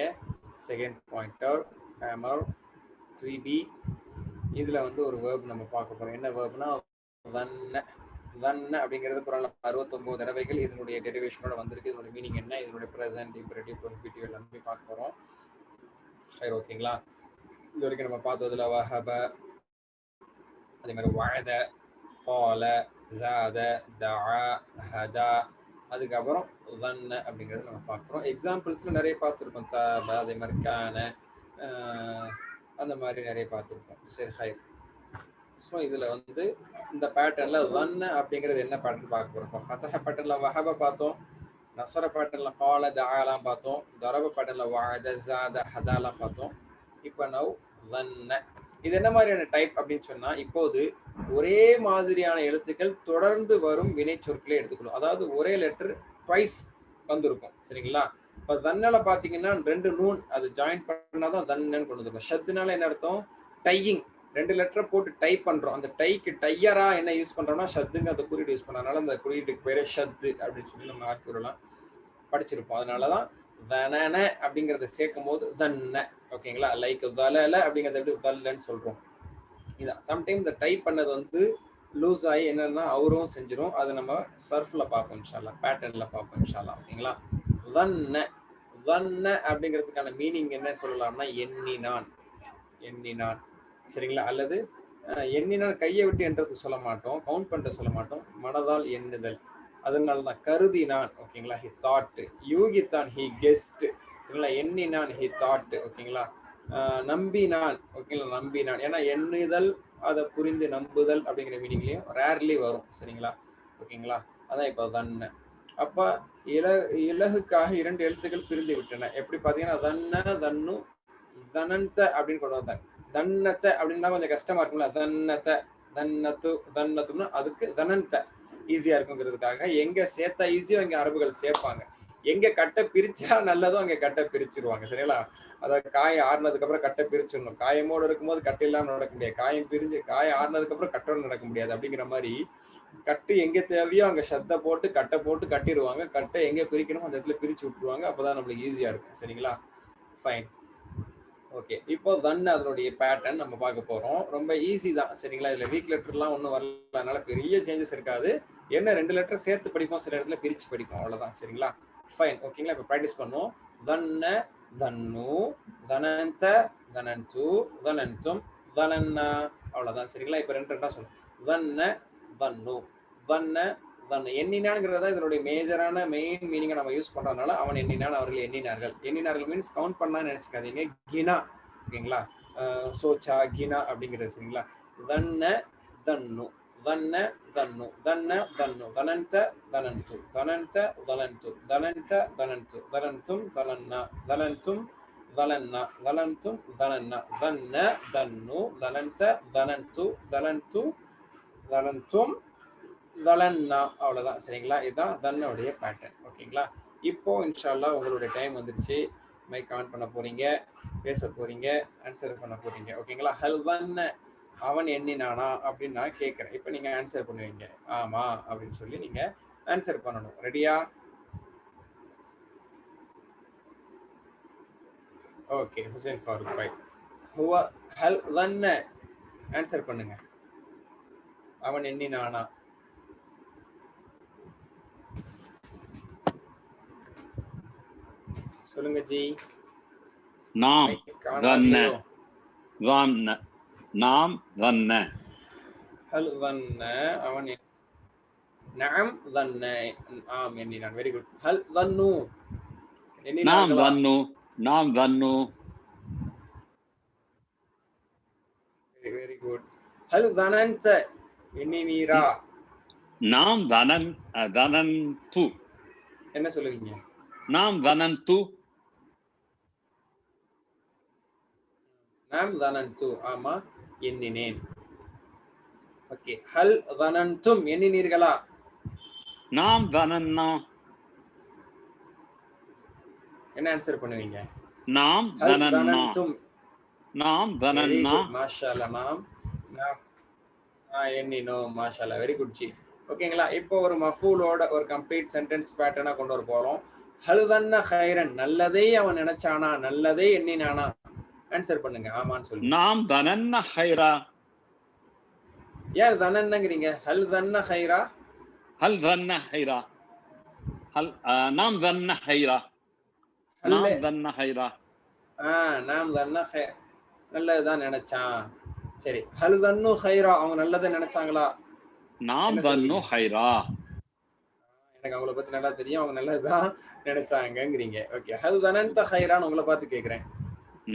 செகண்ட் பாயிண்டர் கிராமர் 3B. இதுல வந்து ஒரு வேர்ப் நம்ம பார்க்க போறோம். என்ன வேர்ப்னா வன்ன. வன்ன அப்படிங்கிறது குரான்ல 69 தடவைகள் இதனுடைய டெரிவேஷனோட வந்திருக்கு. இதனுடைய மீனிங் என்ன, இதனுடைய ப்ரெசென்ட், இம்பரேட்டிவ், ப்ரோஹிபிட்டிவ் எல்லாமே பார்க்க போறோம். சரி ஓகேங்களா. இது வரைக்கும் நம்ம பார்த்ததுல வஹப, அதே மாதிரி வஅத, கால, ஜாத, தஆ, ஹதா, அதுக்கப்புறம் வன்ன அப்படிங்கிறது நம்ம பார்க்குறோம். எக்ஸாம்பிள்ஸ்ல நிறைய பார்த்துருப்போம். தாப, அதே மாதிரி கான, அந்த மாதிரி நிறைய பார்த்துருப்போம். சரி ஹைர். ஸோ இதில் வந்து இந்த பேட்டர்ன்ல வன்ன அப்படிங்கிறது என்ன பேட்டர்ன் பார்க்க போகிறோம். இப்போ ஃபதஹ பேட்டர்ன்ல வஹப பார்த்தோம், நஸர பேட்டர்ன்ல கால, தஆலாம் பார்த்தோம், தரப பேட்டர்ன்ல வஅத, ஜாத, ஹதாலாம் பார்த்தோம். இப்போ நவ் வன்ன. இது என்ன மாதிரியான டைப் அப்படின்னு சொன்னா, இப்போது ஒரே மாதிரியான எழுத்துக்கள் தொடர்ந்து வரும் வினை சொற்களை எடுத்துக்கணும். அதாவது ஒரே லெட்டர் ட்வைஸ் வந்திருக்கும் சரிங்களா. இப்போ தன்னால பார்த்தீங்கன்னா 2 நூன் அது ஜாயின் பண்ணாதான் தன்னன்னு கொண்டு வந்துருக்கும். ஷத்துனால என்ன அர்த்தம், டையிங். 2 லெட்டரை போட்டு டைப் பண்றோம். அந்த டைக்கு டையரா என்ன யூஸ் பண்றோம்னா ஷத்துங்க அந்த குறியீடு யூஸ் பண்ணனால அந்த குறியீட்டுக்கு பேரே ஷத்து அப்படின்னு சொல்லி நம்ம ஆட்குறலாம் படிச்சிருப்போம். அதனாலதான் தனன அப்படிங்கிறத சேர்க்கும் போது தன்ன ஓகேங்களா. லைக் தலல அப்படிங்கிறத எப்படி தல்லன்னு சொல்றோம். இதான் சம்டைம் இந்த டைப் பண்ணது வந்து லூஸ் ஆகி என்னன்னா அவரும் செஞ்சிடும். அதை நம்ம சர்ஃப்ல பார்ப்போம் இன்ஷால்லா, பேட்டர்ன்ல பார்ப்போம் இன்ஷால்லா ஓகேங்களா. வன்ன வன்ன அப்படிங்கிறதுக்கான மீனிங் என்னன்னு சொல்லலாம்னா எண்ணினான், எண்ணினான் சரிங்களா. அல்லது எண்ணினான் கையை விட்டு என்றது சொல்ல மாட்டோம், கவுண்ட் பண்றது சொல்ல மாட்டோம், மனதால் எண்ணுதல். அதனாலதான் கருதினான் ஓகேங்களா, ஹி தாட். யூகித்தான், ஹி கெஸ்ட் சரிங்களா. எண்ணினான், ஹி தாட் ஓகேங்களா. நம்பினான் ஓகேங்களா, நம்பினான். ஏன்னா எண்ணுதல், அதை புரிந்து நம்புதல் அப்படிங்கிற மீனிங்லயும் ரேர்லி வரும் சரிங்களா ஓகேங்களா. அதான் இப்போ தன்ன. அப்ப இலகுக்காக 2 எழுத்துக்கள் பிரிந்து விட்டன. எப்படி பாத்தீங்கன்னா தன்ன, தன்னு, தனந்த அப்படின்னு கொண்டு வந்தாங்க. தன்னத்தை அப்படின்னா கொஞ்சம் கஷ்டமா இருக்கும்ல. தன்னத்தை, தன்னத்து, தன்னத்துன்னா அதுக்கு தனந்த ஈஸியா இருக்குங்கிறதுக்காக எங்க சேர்த்தா ஈஸியோ அங்க அரபுகள் சேர்ப்பாங்க. எங்க கட்டை பிரிச்சா நல்லதோ அங்க கட்டை பிரிச்சிருவாங்க சரிங்களா. அதாவது காய் ஆறுனதுக்கு அப்புறம் கட்டை பிரிச்சிடணும். காயமோடு இருக்கும்போது கட்டை இல்லாம நடக்க முடியாது, காயம் பிரிஞ்சு காய ஆறுனதுக்கு அப்புறம் கட்டோடு நடக்க முடியாது. அப்படிங்கிற மாதிரி கட்டு எங்க தேவையோ அங்க சத்தை போட்டு கட்டை போட்டு கட்டிடுவாங்க. கட்டை எங்க பிரிக்கணுமோ அந்த இடத்துல பிரிச்சு விட்டுருவாங்க. அப்பதான் நம்மளுக்கு ஈஸியா இருக்கும் சரிங்களா. Fine okay. இப்போ தன் அதனுடைய பேட்டர்ன் நம்ம பார்க்க போறோம். ரொம்ப ஈஸி தான் சரிங்களா. இதுல வீக் லெட்டர்லாம் ஒன்றும் வரல, அதனால பெரிய சேஞ்சஸ் இருக்காது. என்ன 2 லெட்டர் சேர்த்து படிப்போம், சில இடத்துல பிரிச்சு படிப்போம், அவ்வளவுதான் சரிங்களா. ஃபைன் ஓகேங்களா. இப்போ ப்ராக்டிஸ் பண்ணுவோம். தன்ன, தன்னு, தனந்த, தனந்து, தனந்தும், தனன்னா, அவ்வளவுதான் சரிங்களா. இப்ப ரெண்டா சொல்லணும். தன்ன தன்னு, தன்ன தன்னு. எண்ணினான்ங்கிறத இதனுடைய மேஜரான மெயின் மீனிங்கை நம்ம யூஸ் பண்றதுனால அவன் எண்ணினான், அவர்கள் எண்ணினார்கள். எண்ணினார்கள் மீன்ஸ் கவுண்ட் பண்ணான்னு நினைச்சுக்காதீங்க. கினா, ஓகேங்களா. சோச்சா கினா அப்படிங்கிறது சரிங்களா. தன்ன தன்னு, தன்ன தன்னு, தன்ன தன்னு, தனந்த தனந்து, தனந்த தனந்து, தனந்த தனந்து, தனந்தும் தனன்னா, தனந்தும் தனன்னா, தனந்தும் தனன்னா, தன்ன தன்னு, தனந்த தனந்து, தனந்து தனந்தும் தலன்னா, அவ்வளவுதான் சரிங்களா. இதுதான் தன்னுடைய பேட்டர்ன், ஓகேங்களா. இப்போ இன்ஷால்லா உங்களுடைய டைம் வந்துருச்சு. மைக் ஆன் பண்ண போறீங்க, பேச போறீங்க, ஆன்சர் பண்ண போறீங்க, ஓகேங்களா. ஹல் தன்ன, அவன் எண்ணினானா அப்படின்னு நான் கேட்கிறேன். இப்போ நீங்க ஆன்சர் பண்ணுவீங்க. ஆமா அப்படின்னு சொல்லி நீங்க ஆன்சர் பண்ணணும். ரெடியா? ஓகே. ஹுசைன் ஃபாரூக் பாய். ஹுவ ஹல் தன்ன, ஆன்சர் பண்ணுங்க. அவன் எண்ணினானா? சொல்லுங்க ஜி.
நாம் தன்ன, தன்ன, நாம் தன்ன.
ஹல் தன்ன, அவன் நாம் தன்ன, ஆம் எண்ணினான். Very good. ஹல் தன்னு,
நாம்
எண்ணினார்களா?
தன்னு, நாம் தன்னு.
Very good. ஹல் தனந்த, எண்ணினீரா?
நாம் தனந்து.
என்ன சொல்லுவீங்க?
நாம் தனந்து.
நாம் தனந்து, ஆமா எண்ணினேன். ஓகே. ஹல் தனந்தும், எண்ணினீர்களா?
நாம் தனன்னா.
என்ன ஆன்சர் பண்ணுவீங்க?
நாம்
ஹல்
தனன்னா.
தனந்தும்.
நாம்
வெரி
தனன்னா.
குட், மாஷாஅல்லாஹ். நாம் எண்ணினோம், மாஷாஅல்லாஹ். Very good ji. ஓகேங்களா. இப்போ ஒரு மஃபூலோட ஒரு கம்ப்ளீட் சென்டென்ஸ் பேட்டர்னா கொண்டு வர போறோம். ஹல் தன்ன ஹைரன், நல்லதே அவன் நினைச்சானா, நல்லதே எண்ணினானா? ஆன்சர் பண்ணுங்க. ஆமான்னு சொல்லுங்க.
நாம் தனன்ன ஹைரா.
ஏன் தனன்னங்கிறீங்க? ஹல் தன்ன ஹைரா.
ஹல் தன்ன ஹைரா. ஹல் நாம் தன்ன ஹைரா. நாம் தன்ன ஹைரா.
நாம் தன்ன நல்லதுதான் நினைச்சான். சரி. ஹல் தன்னு ஹைரா, அவங்க நல்லதை நினைச்சாங்களா?
நாம் தன்னு ஹைரா.
எனக்கு அவங்கள பத்தி நல்லா தெரியும், அவங்க நல்லதுதான் நினைச்சாங்கங்கிறீங்க. ஓகே. ஹல் தனந்த ஹைரான்னு உங்களை பார்த்து கேட்கிறேன்.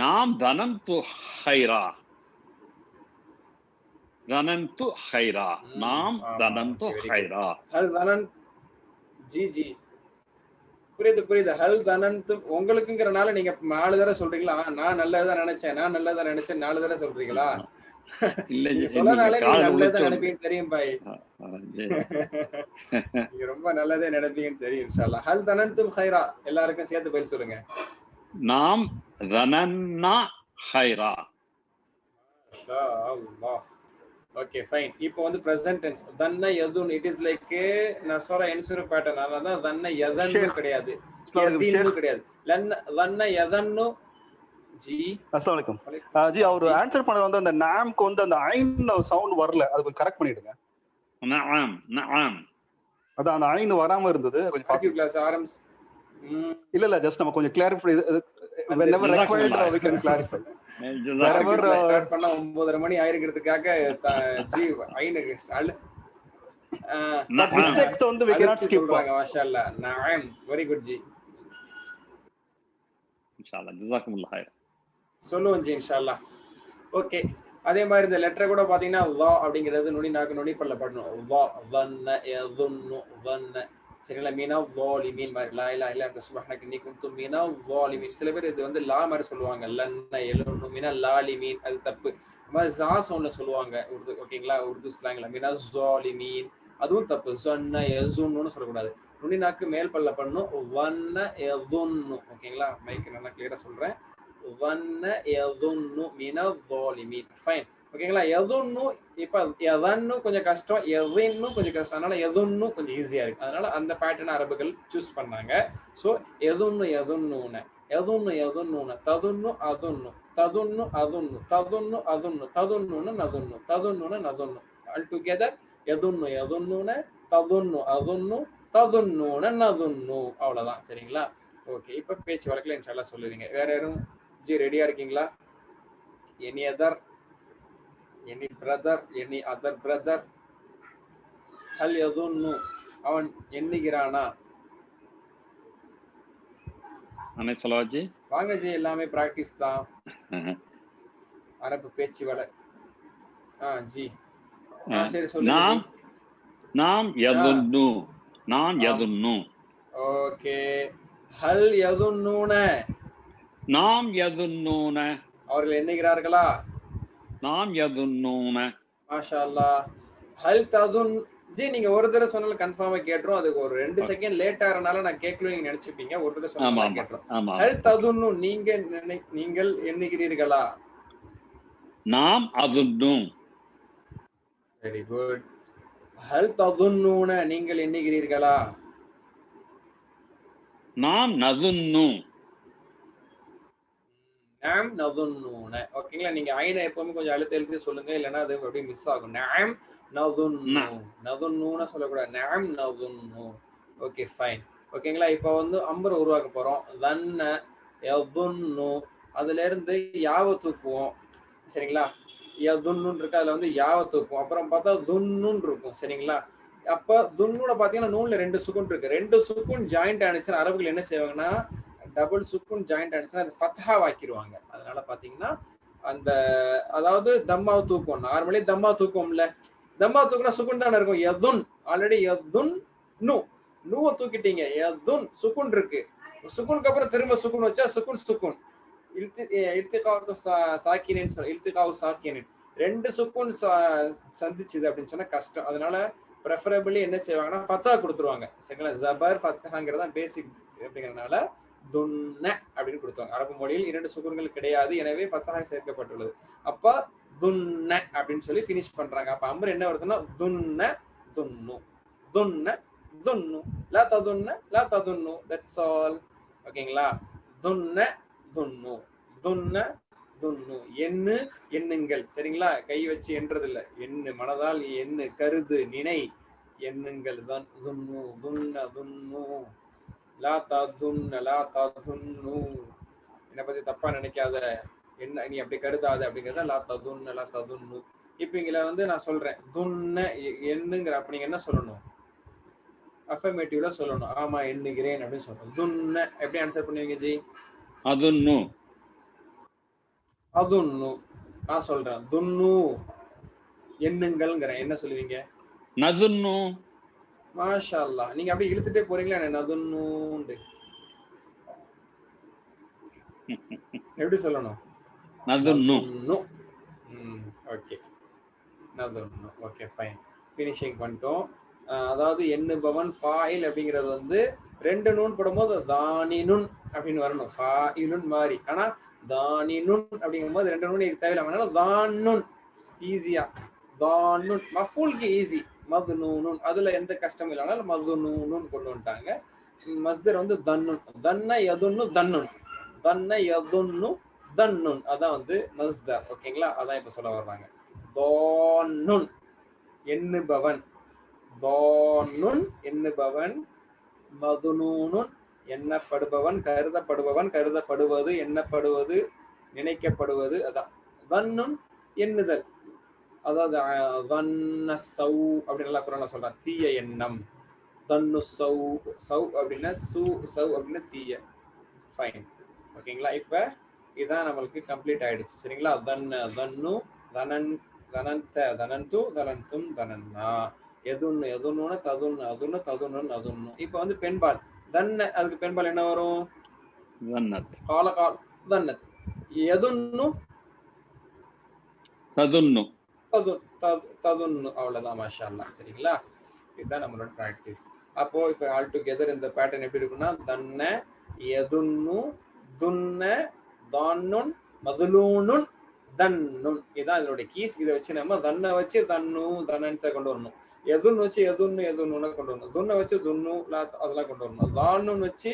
நாம் தனந்து ஹைரா. தனந்து ஹைரா. நாம் தனந்து ஹைரா.
ஹல் தனன் ஜி ஜி புரியுது. ஹல் தனந்து உங்களுக்குங்கிறனால நீங்க 4 தடவை சொல்றீங்களா? நான் நல்லதான் நினைச்சேன், நான் நல்லதான் நினைச்சேன் 4 தடவை சொல்றீங்களா? நீங்க சொல்லனாலே நீங்க நல்லதான் நினைப்பீங்கன்னு தெரியும் பாய். நீங்க ரொம்ப நல்லதே நினைப்பீங்கன்னு தெரியும் இன்ஷாஅல்லாஹ். ஹல் தனந்தும் ஹைரா, எல்லாருக்கும் சேர்த்து பதில் சொல்லுங்க.
நாம் தனன்னா ஹைரா.
மாஷா அல்லாஹ். Okay fine. இப்போ வந்து பிரசன்ட் டென்ஸ். தன்ன யதுன், இட் இஸ் லைக் நஸர என்சுரு பேட்டர்ன். அதனால தன்ன யதன்னு கிடையாது, யதீன்னு கிடையாது. தன்ன யதன்னு. ஜி
அஸ்ஸலாமு அலைக்கும். ஜி அவர் ஆன்சர் பண்ண வந்து அந்த நாம்க்கு வந்து அந்த ஐன் சவுண்ட் வரல, அது கொஞ்சம் கரெக்ட் பண்ணிடுங்க.
நஅம் நஅம்.
அதான் அந்த ஐன் வராம இருந்தது, கொஞ்சம் பாருங்க.
கிளாஸ் ஆரம்ஸ்.
இல்ல ஜஸ்ட் நம்ம கொஞ்சம் clarify, whenever required we can clarify. wherever
start பண்ணா 9:30 மணி ஆயிருக்கிறதுக்காக ஜி ஐனுக்கு
mistakes வந்து we cannot skip.
மாஷாஅல்லாஹ். நஅம். Very good ji.
இன்ஷாஅல்லாஹ். ஜஸாக்குமுல்லாஹ் ஹைர்.
சொல்லுவோம் ஜி இன்ஷாஅல்லாஹ். ஓகே. அதே மாதிரி இந்த லெட்டர் கூட பாத்தீங்கன்னா வா அப்படிங்கிறது நுனி நாக்கு நுனி பல்ல படணும். வா வன்ன யதுன்னு வன்ன, சரிங்களா. மீனா வாலிமீன் மாதிரி லா இலாஹ இல்ல அன்த சுப்ஹானக இன்னி குன்து மீனா வாலிமீன். சில பேர் இது வந்து லா மாதிரி சொல்லுவாங்க, லன்ன எலுன்னு மீனா லாலிமீன், அது தப்பு. அது மாதிரி ஜா சவுண்ட்ல சொல்லுவாங்க உருது, ஓகேங்களா. உருது ஸ்லாங்ல மீனா ஜாலிமீன், அதுவும் தப்பு. ஜன்ன யஸுன்னு சொல்லக்கூடாது. நுனி நாக்கு மேல் பல்ல பண்ணணும். வன்ன யதுன்னு, ஓகேங்களா. மைக் நல்லா கிளியரா சொல்றேன். வன்ன யதுன்னு மீனா வாலிமீன். ஃபைன், ஓகேங்களா. எதுன்னு இப்ப எதன்னு கொஞ்சம் கஷ்டம், எதுன்னு கொஞ்சம் கஷ்டம். அதனால எதுன்னு கொஞ்சம் ஈஸியா இருக்கு. அதனால அந்த பேட்டர்ன் அரபுகள் சூஸ் பண்ணாங்க. ஸோ எதுன்னு எதுன்னு எதுன்னு எதுன்னு ததுன்னு அதுன்னு ததுன்னு அதுன்னு ததுன்னு அதுன்னு ததுன்னு நதுன்னு ததுன்னு நதுன்னு ஆல் டுகெதர் எதுன்னு எதுன்னு ததுன்னு அதுன்னு ததுன்னு நதுன்னு. அவ்வளவுதான் சரிங்களா. ஓகே. இப்ப பேச்சு வழக்கில் இன்ஷால்லா சொல்லுவீங்க. வேற யாரும் ஜி ரெடியா இருக்கீங்களா? Any other any brother, any other brother. ஹல் யதுன்னு, அவன் எண்ணுகிறானா?
அனை சொல்லவாஜி
வாங்க ஜி, எல்லாமே பிராக்டிஸ் தான். அரபு பேச்சு வடை. ஜி சரி சொல்லுங்க.
நாம் நாம் யதுன்னு, நாம் யதுன்னு.
ஓகே. ஹல் யதுன்னூன,
நாம் யதுன்னூன,
அவர்கள் எண்ணுகிறார்களா?
நாம் யதுன்னூன.
மாஷா அல்லாஹ். ஹல் ததுன் ஜி, நீங்க ஒரு தடவை சொன்னாலும் கன்ஃபார்மா கேட்டுரும். அதுக்கு ஒரு 2 செகண்ட் லேட் ஆறனால நான் கேட்கல நீங்க நினைச்சுப்பீங்க. ஒரு தடவை சொன்னாலும் கேட்டுரும். ஹல் ததுன்னு, நீங்கள் எண்ணுகிறீர்களா?
நாம் அதுன்னு.
Very good. ஹல் ததுன்னூன, நீங்கள் எண்ணுகிறீர்களா?
நாம் நதுன்னு.
நாம் நதுன்னூன. ஓகேங்களா? நீங்க ஐனை எப்பவுமே கொஞ்சம் அழுத்தி சொல்லுங்க, இல்லைன்னா அது அப்படியே மிஸ் ஆகும். நாம் நதுன்னு, நதுன்னூன சொல்லக்கூடாது. நாம் நதுன்னு. Okay fine. ஓகேங்களா? இப்போ வந்து அம்பரை உருவாக்க போறோம். தன்ன யதுன்னு, அதுல இருந்து யாவ தூக்குவோம். சரிங்களா? யதுன்னு இருக்கு, அதுல வந்து யாவ தூக்குவோம். அப்புறம் பார்த்தா துன்னுன்னு இருக்கும். சரிங்களா? அப்ப துன்னூட பாத்தீங்கன்னா நூன்ல 2 சுக்குன் இருக்கு. 2 சுக்குன் ஜாயிண்ட் ஆனிச்சுன்னா அரபுகள் என்ன செய்வாங்கன்னா, டபுள் சுக்குன் ஜாயிண்ட் ஆனிச்சுன்னா அது ஃபத்ஹா வாக்கிடுவாங்க. அதனால பாத்தீங்கன்னா அந்த அதாவது தம்மாவை தூக்கும். நார்மலி தம்மா தூக்கும்ல, தம்மா தூக்குனா சுக்குன் தானே இருக்கும். யதுன், ஆல்ரெடி யதுன் நூ, நூவை தூக்கிட்டீங்க. யதுன் சுக்குன் இருக்கு. சுக்குனுக்கு அப்புறம் திரும்ப சுக்குன் வச்சா சுக்குன் சுக்குன். இல்திகாவு சாக்கினின்னு சொல்ல, இல்திகாவு சாக்கினின் 2 சுக்குன் சந்திச்சுது அப்படின்னு சொன்னா கஷ்டம். அதனால ப்ரெஃபரபிளி என்ன செய்வாங்கன்னா ஃபத்ஹா கொடுத்துருவாங்க. சரிங்களா? ஜபர் ஃபத்ஹாங்கிறது தான் பேசிக் அப்படிங்கிறதுனால துன்ன அப்படின்னு கொடுத்தாங்க. அரபு மொழியில் 2 சுக்குன்கள் கிடையாது, எனவே ஃபத்ஹா சேர்க்கப்பட்டுள்ளது. அப்ப துன்ன அப்படின்னு சொல்லி ஃபினிஷ் பண்றாங்க. அப்ப அம்ர் என்ன வருதுன்னா துன்ன துன்னு, துன்ன துன்னு, லா ததுன்ன லா ததுன்னு. That's all. ஓகேங்களா? துன்ன துன்னு, துன்ன துன்னு. எண்ணு, எண்ணுங்கள். சரிங்களா? கை வச்சு எண்றது இல்ல, எண்ணு, மனதால் எண்ணு, கருது, நினை, எண்ணுங்கள். துன்னு, துன்ன துன்னு, லா ததுன்ன லா ததுன்னு. என்னை பத்தி தப்பா நினைக்காத, என்ன நீ அப்படி கருதாத அப்படிங்கிறத லா ததுன்ன லா ததுன்னு. இப்ப இங்க வந்து நான் சொல்றேன் துன்ன எண்ணுங்கிற, அப்ப நீங்க என்ன சொல்லணும்? அஃபர்மேட்டிவ்ல சொல்லணும். ஆமா எண்ணுகிறேன் அப்படின்னு சொல்லணும். துன்ன எப்படி ஆன்சர் பண்ணுவீங்க ஜி?
அதுன்னு.
அதுன்னு. நான் சொல்றேன் துன்னு எண்ணுங்கள்ங்கிறேன். என்ன சொல்லுவீங்க?
நதுன்னு.
மாஷா அல்லாஹ். நீங்க அப்படியே இழுத்துட்டே போறீங்களா நதுன்னு? எப்படி சொல்லணும்?
நதுன்னு.
ஓகே, நதுன்னு. Okay fine. ஃபினிஷிங் பண்ணிட்டோம். அதாவது எண்ணுபவன் ஃபாயில் அப்படிங்கிறது வந்து 2 நூன் போடும்போது தானினுன் அப்படின்னு வரணும். ஃபாயிலுன் மாதிரி. ஆனா தானினுன் அப்படிங்கும்போது 2 நூன் இதுக்கு தேவையில்லை. அதனால தானுன் ஈஸியா, தானுன் மஃபூலுக்கு ஈஸி. மதுனூனுன், அதுல எந்த கஷ்டமும் இல்லைனால மதுனூனுன் கொண்டு வந்துட்டாங்க. மஸ்தர் வந்து தன்னுன், தன்ன யதுன்னு தன்னுன், தன்ன யதுன்னு தன்னுன், அதான் வந்து மஸ்தர். ஓகேங்களா? அதான் இப்ப சொல்ல வர்றாங்க. தானுன் எண்ணுபவன், தானுன் எண்ணுபவன், மதுனூனுன் எண்ணப்படுபவன், கருதப்படுபவன், கருதப்படுவது, எண்ணப்படுவது, நினைக்கப்படுவது. அதான் தன்னுன் எண்ணுதல். அதாவது சௌ அப்படின்னு எல்லாம் குரான்ல சொல்றான், தீய எண்ணம். தன்னு சௌ, சௌ அப்படின்னா சூ, சௌ அப்படின்னா தீய. ஃபைன். ஓகேங்களா? இப்ப இதான் நம்மளுக்கு கம்ப்ளீட் ஆயிடுச்சு. சரிங்களா? தன்னு, தன்னு, தனன், தனந்த, தனந்து, தனந்தும், தனன்னா, எதுன்னு, எதுன்னு, ததுன்னு, அதுன்னு, ததுன்னு, அதுன்னு. இப்ப வந்து பெண்பால் தன்ன, அதுக்கு பெண்பால் என்ன வரும்?
தன்னத்.
கால கால் தன்னத். எதுன்னு
ததுன்னு.
ததுன்னு. அவ்வளவுதான். மாஷா அல்லாஹ். சரிங்களா? இதுதான் நம்மளோட பிராக்டிஸ். அப்போ இப்ப ஆல் டுகெதர் இந்த பேட்டர்ன் எப்படி இருக்குன்னா, தன்ன, எதுன்னு, துன்ன, தானுன், மதுலூனுன், தன்னுன். இதான் இதனுடைய கீஸ். இதை வச்சு நம்ம தன்னை வச்சு தன்னு, தனத்தை கொண்டு வரணும். எதுன்னு வச்சு எதுன்னு, எதுன்னு கொண்டு வரணும். துன்னை வச்சு துன்னு, அதெல்லாம் கொண்டு வரணும். தானுன்னு வச்சு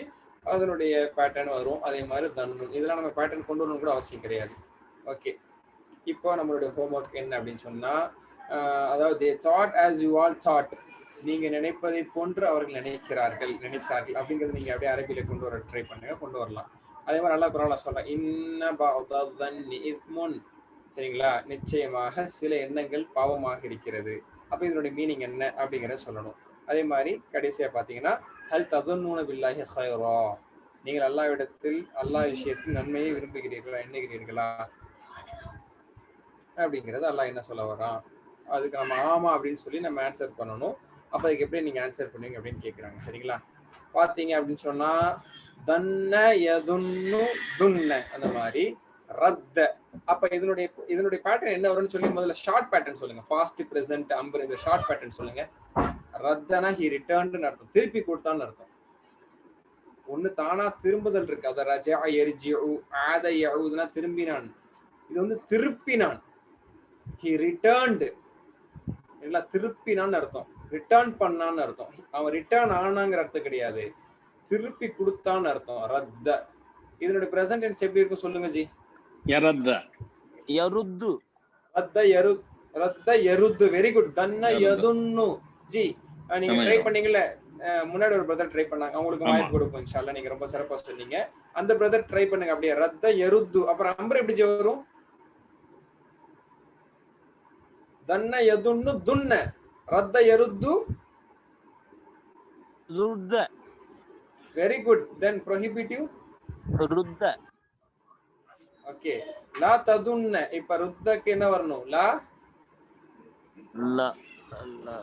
அதனுடைய பேட்டர்ன் வரும். அதே மாதிரி தன்னு, இதெல்லாம் நம்ம பேட்டர்ன் கொண்டு வரணும் கூட அவசியம் கிடையாது. ஓகே, இப்போ நம்மளுடைய ஹோம்ஒர்க் என்ன அப்படின்னு சொன்னா, அதாவது thought as you all thought, நீங்க நினைப்பதை போன்று அவர்கள் நினைத்தார்கள் அப்படிங்கிறது நீங்க அப்படியே அரபியில கொண்டு வர ட்ரை பண்ணுங்க, கொண்டு வரலாம். அதே மாதிரி நல்லா குரான்ல சொல்றேன், இன்ன பஅத ظن இஸ்முன், சரிங்களா? நிச்சயமாக சில எண்ணங்கள் பாவமாக இருக்கிறது. அப்ப இதனுடைய மீனிங் என்ன அப்படிங்கிறத சொல்லணும். அதே மாதிரி கடைசியா பாத்தீங்கன்னா ஹல் ததுன்னூன பில்லாஹி ஹைரா, நீங்கள் அல்லாஹ்விடத்தில் அல்லாஹ் விஷயத்தில் நன்மையை விரும்புகிறீர்களா, எண்ணுகிறீர்களா அப்படிங்கிறது அல்லாஹ் என்ன சொல்ல வரான். அதுக்கு நம்ம ஆமா அப்படின்னு சொல்லி நம்ம ஆன்சர் பண்ணணும். அப்ப அதுக்கு எப்படி நீங்க ஆன்சர் பண்ணுவீங்க அப்படின்னு கேட்குறாங்க. சரிங்களா? பார்த்தீங்க அப்படின்னு சொன்னா தன்ன யதுன்னு துன்ன அந்த மாதிரி ரத்த. அப்ப இதனுடைய பேட்டர்ன் என்ன வரும்னு சொல்லி முதல்ல ஷார்ட் பேட்டர்ன் சொல்லுங்க. பாஸ்ட் பிரசன்ட் அம்பர் இந்த ஷார்ட் பேட்டர்ன் சொல்லுங்க. ரத்தனா ஹி ரிட்டர்ன்டு அர்த்தம், திருப்பி கொடுத்தான்னு அர்த்தம். ஒண்ணு தானா திரும்புதல் இருக்கு, அத ரஜா எரிஜிஉ ஆத யஊதுனா திரும்பினான். இது வந்து திருப்பினான், ஹி ரிட்டர்ன்டு இல்ல திருப்பினான்னு அர்த்தம், ரிட்டர்ன் பண்ணான்னு அர்த்தம். அவன் ரிட்டர்ன் ஆனாங்கிற அர்த்தம் கிடையாது, திருப்பி கொடுத்தான்னு அர்த்தம். ரத்த இதனுடைய பிரசன்ட் டென்ஸ் எப்படி இருக்கும் சொல்லுங்க ஜி?
யரத்த
யருத்து.
ரத்த யருத்து. Very good. தன்ன யதுன்னு ஜி நீங்க ட்ரை பண்ணீங்கல்ல, முன்னாடி ஒரு பிரதர் ட்ரை பண்ணாங்க, அவங்களுக்கு வாய்ப்பு கொடுப்போம் இன்ஷால்லா. நீங்க ரொம்ப சிறப்பா சொன்னீங்க. அந்த பிரதர் ட்ரை பண்ணுங்க அப்படியே. ரத்த யருத்து. அப்புறம் அம்பர் எப்படி வரும்? தன்ன யதுன்னு துன்ன ரத்த யருத்து
ருத்த.
Very good. தென் ப்ரோஹிபிட்டிவ்
ருத்த.
ஓகே. லா ததுன்ன. இப்ப ருத்தக்கு என்ன வரணும்? லா
லா
லா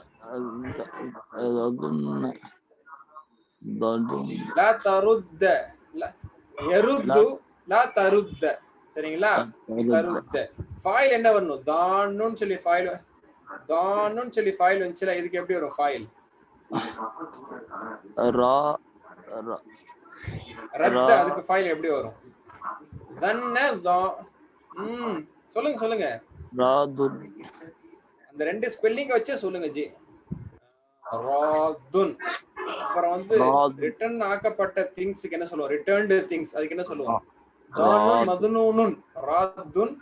தருத்த. யருத்து லா தருத்த. சரிங்களா? தருத்த. ஃபைல் என்ன வரணும்? தானுன்னு சொல்லி ஃபைல், தானுன்னு சொல்லி ஃபைல் வந்துச்சுல, இதுக்கு எப்படி வரும் ஃபைல்?
ரா
ரத்த. அதுக்கு ஃபைல் எப்படி வரும்? தன்ன தா. சொல்லுங்க சொல்லுங்க.
ராதுன்.
அந்த ரெண்டு ஸ்பெல்லிங் வச்சே சொல்லுங்க ஜி. ராதுன். அப்புறம் வந்து ரிட்டர்ன் ஆக்கப்பட்ட திங்ஸ்க்கு என்ன சொல்லுவோம்? ரிட்டர்ன்டு திங்ஸ், அதுக்கு என்ன சொல்லுவோம்? தானுன் மதுனூனுன். ராதுன்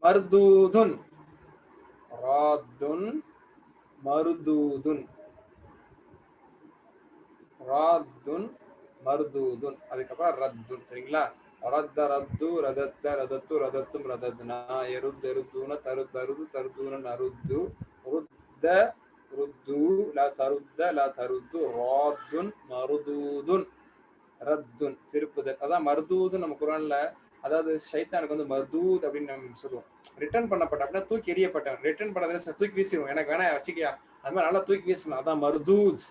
மர்தூதுன். ராதுன் மர்தூதுன். ராதுன் மர்தூதுன். அதுக்கப்புறம் ரத்துன். சரிங்களா? ரத்த ரத்து ரதத்த ரதத்து ரதத்தும் ரதத்னா எருத் எருத்தூன தரு தருது தருதூன நருத்து ருத்த ருத்து லா தருத்த லா தருத்து ராதுன் மருதூதுன் ரத்துன் திருப்புதல். அதான் மர்தூதுன் நம்ம குர்ஆன்ல, அதாவது ஷைத்தானுக்கு வந்து மர்தூத் அப்படின்னு நம்ம சொல்லுவோம். ரிட்டர்ன் பண்ணப்பட்ட அப்படின்னா தூக்கி எறியப்பட்டவன். ரிட்டர்ன் பண்ணதை தூக்கி வீசிடுவோம், எனக்கு வேணா வச்சுக்கியா, அது மாதிரி நல்லா தூக்கி வீசணும். அதான் மர்தூத்,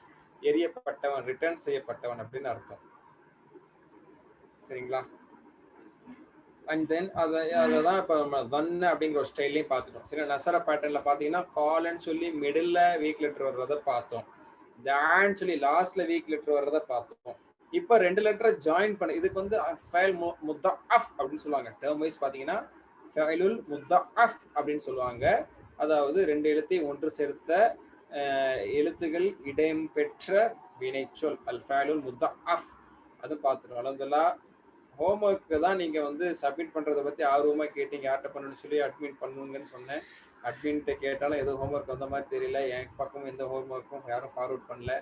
எரியப்பட்டவன், ரிட்டர்ன் செய்யப்பட்டவன் அப்படின்னு அர்த்தம். சரிங்களா? அண்ட் தென் அதான் இப்போ நம்ம தன்ன அப்படிங்கிற ஒரு ஸ்டைல்லையும் பார்த்துட்டோம். சரி, நசர பேட்டர்ல பார்த்தீங்கன்னா கால்ன்னு சொல்லி மிடில் வீக் லெட்டர் வர்றதை பார்த்தோம். தான் சொல்லி லாஸ்ட்ல வீக் லெட்டர் வர்றதை பார்த்தோம். இப்போ 2 லெட்டரை ஜாயின் பண்ண, இதுக்கு வந்து ஃபைல் முத்தஅஃப் அப்படின்னு சொல்லுவாங்க. டேர்ம் வைஸ் பார்த்தீங்கன்னா ஃபைலுல் முத்தஅஃப் அப்படின்னு சொல்லுவாங்க. அதாவது 2 எழுத்தை ஒன்று சேர்த்த எழுத்துகள் இடம் பெற்ற வினைச்சொல் அல் ஃபைலுல் முத்தஅஃப். அது பார்த்துருவோம். அல்ஹம்துலில்லாஹ். ஹோம்ஒர்க்கு தான் நீங்கள் வந்து சப்மிட் பண்ணுறதை பற்றி ஆர்வமாக கேட்டீங்க. யார்கிட்ட பண்ணணும்னு சொல்லி அட்மிட் பண்ணுங்கன்னு சொன்னேன். அட்மின்கிட்ட கேட்டாலும் எதுவும் ஹோம்ஒர்க் வந்த மாதிரி தெரியல. என் பக்கம் எந்த ஹோம்ஒர்க்கும் யாரும் ஃபார்வர்ட் பண்ணல.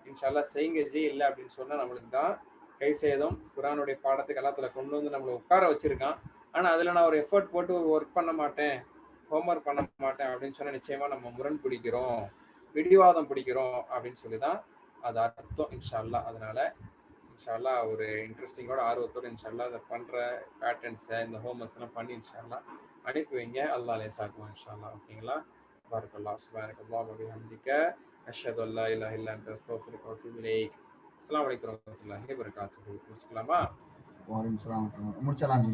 இன்ஷால்லா செய்யுங்க ஜி. இல்லை அப்படின்னு சொன்னால் நம்மளுக்கு தான் கை சேதம். குர்ஆனுடைய பாடத்துக்கு எல்லாத்துல கொண்டு வந்து நம்மளை உட்கார வச்சிருக்கான். ஆனால் அதில் நான் ஒரு எஃபர்ட் போட்டு ஒரு ஒர்க் பண்ண மாட்டேன், ஹோம்ஒர்க் பண்ண மாட்டேன் அப்படின்னு சொன்னால் நிச்சயமாக நம்ம முரண் பிடிக்கிறோம், பிடிவாதம் பிடிக்கிறோம் அப்படின்னு சொல்லி தான் அது அர்த்தம். இன்ஷால்லா. அதனால இன்ஷால்லா ஒரு இன்ட்ரெஸ்டிங்கோட ஆர்வத்தோடு இன்ஷால்லா அதை பண்ணுற பேட்டர்ன்ஸை இந்த ஹோம்ஒர்க்ஸ் எல்லாம் பண்ணி இன்ஷால்லா அனுப்பி வைங்க. அல்லாஹ் லேசாக்குவோம் இன்ஷால்லா. ஓகேங்களா? பாரக்கல்லாஹ் சுப்ஹானக்கல்லாஹு வ பிஹம்திக அஷ்ஹது அல்லா இலாஹா இல்லா அன்த அஸ்தக்ஃபிருக வ அத்தூபு இலைக். அஸ்ஸலாமு அலைக்கும் வரஹ்மத்துல்லாஹி வ பரகாத்துஹு. முடிச்சுக்கலாமா?
வலைக்கும் சலாம். முடிச்சலாம்.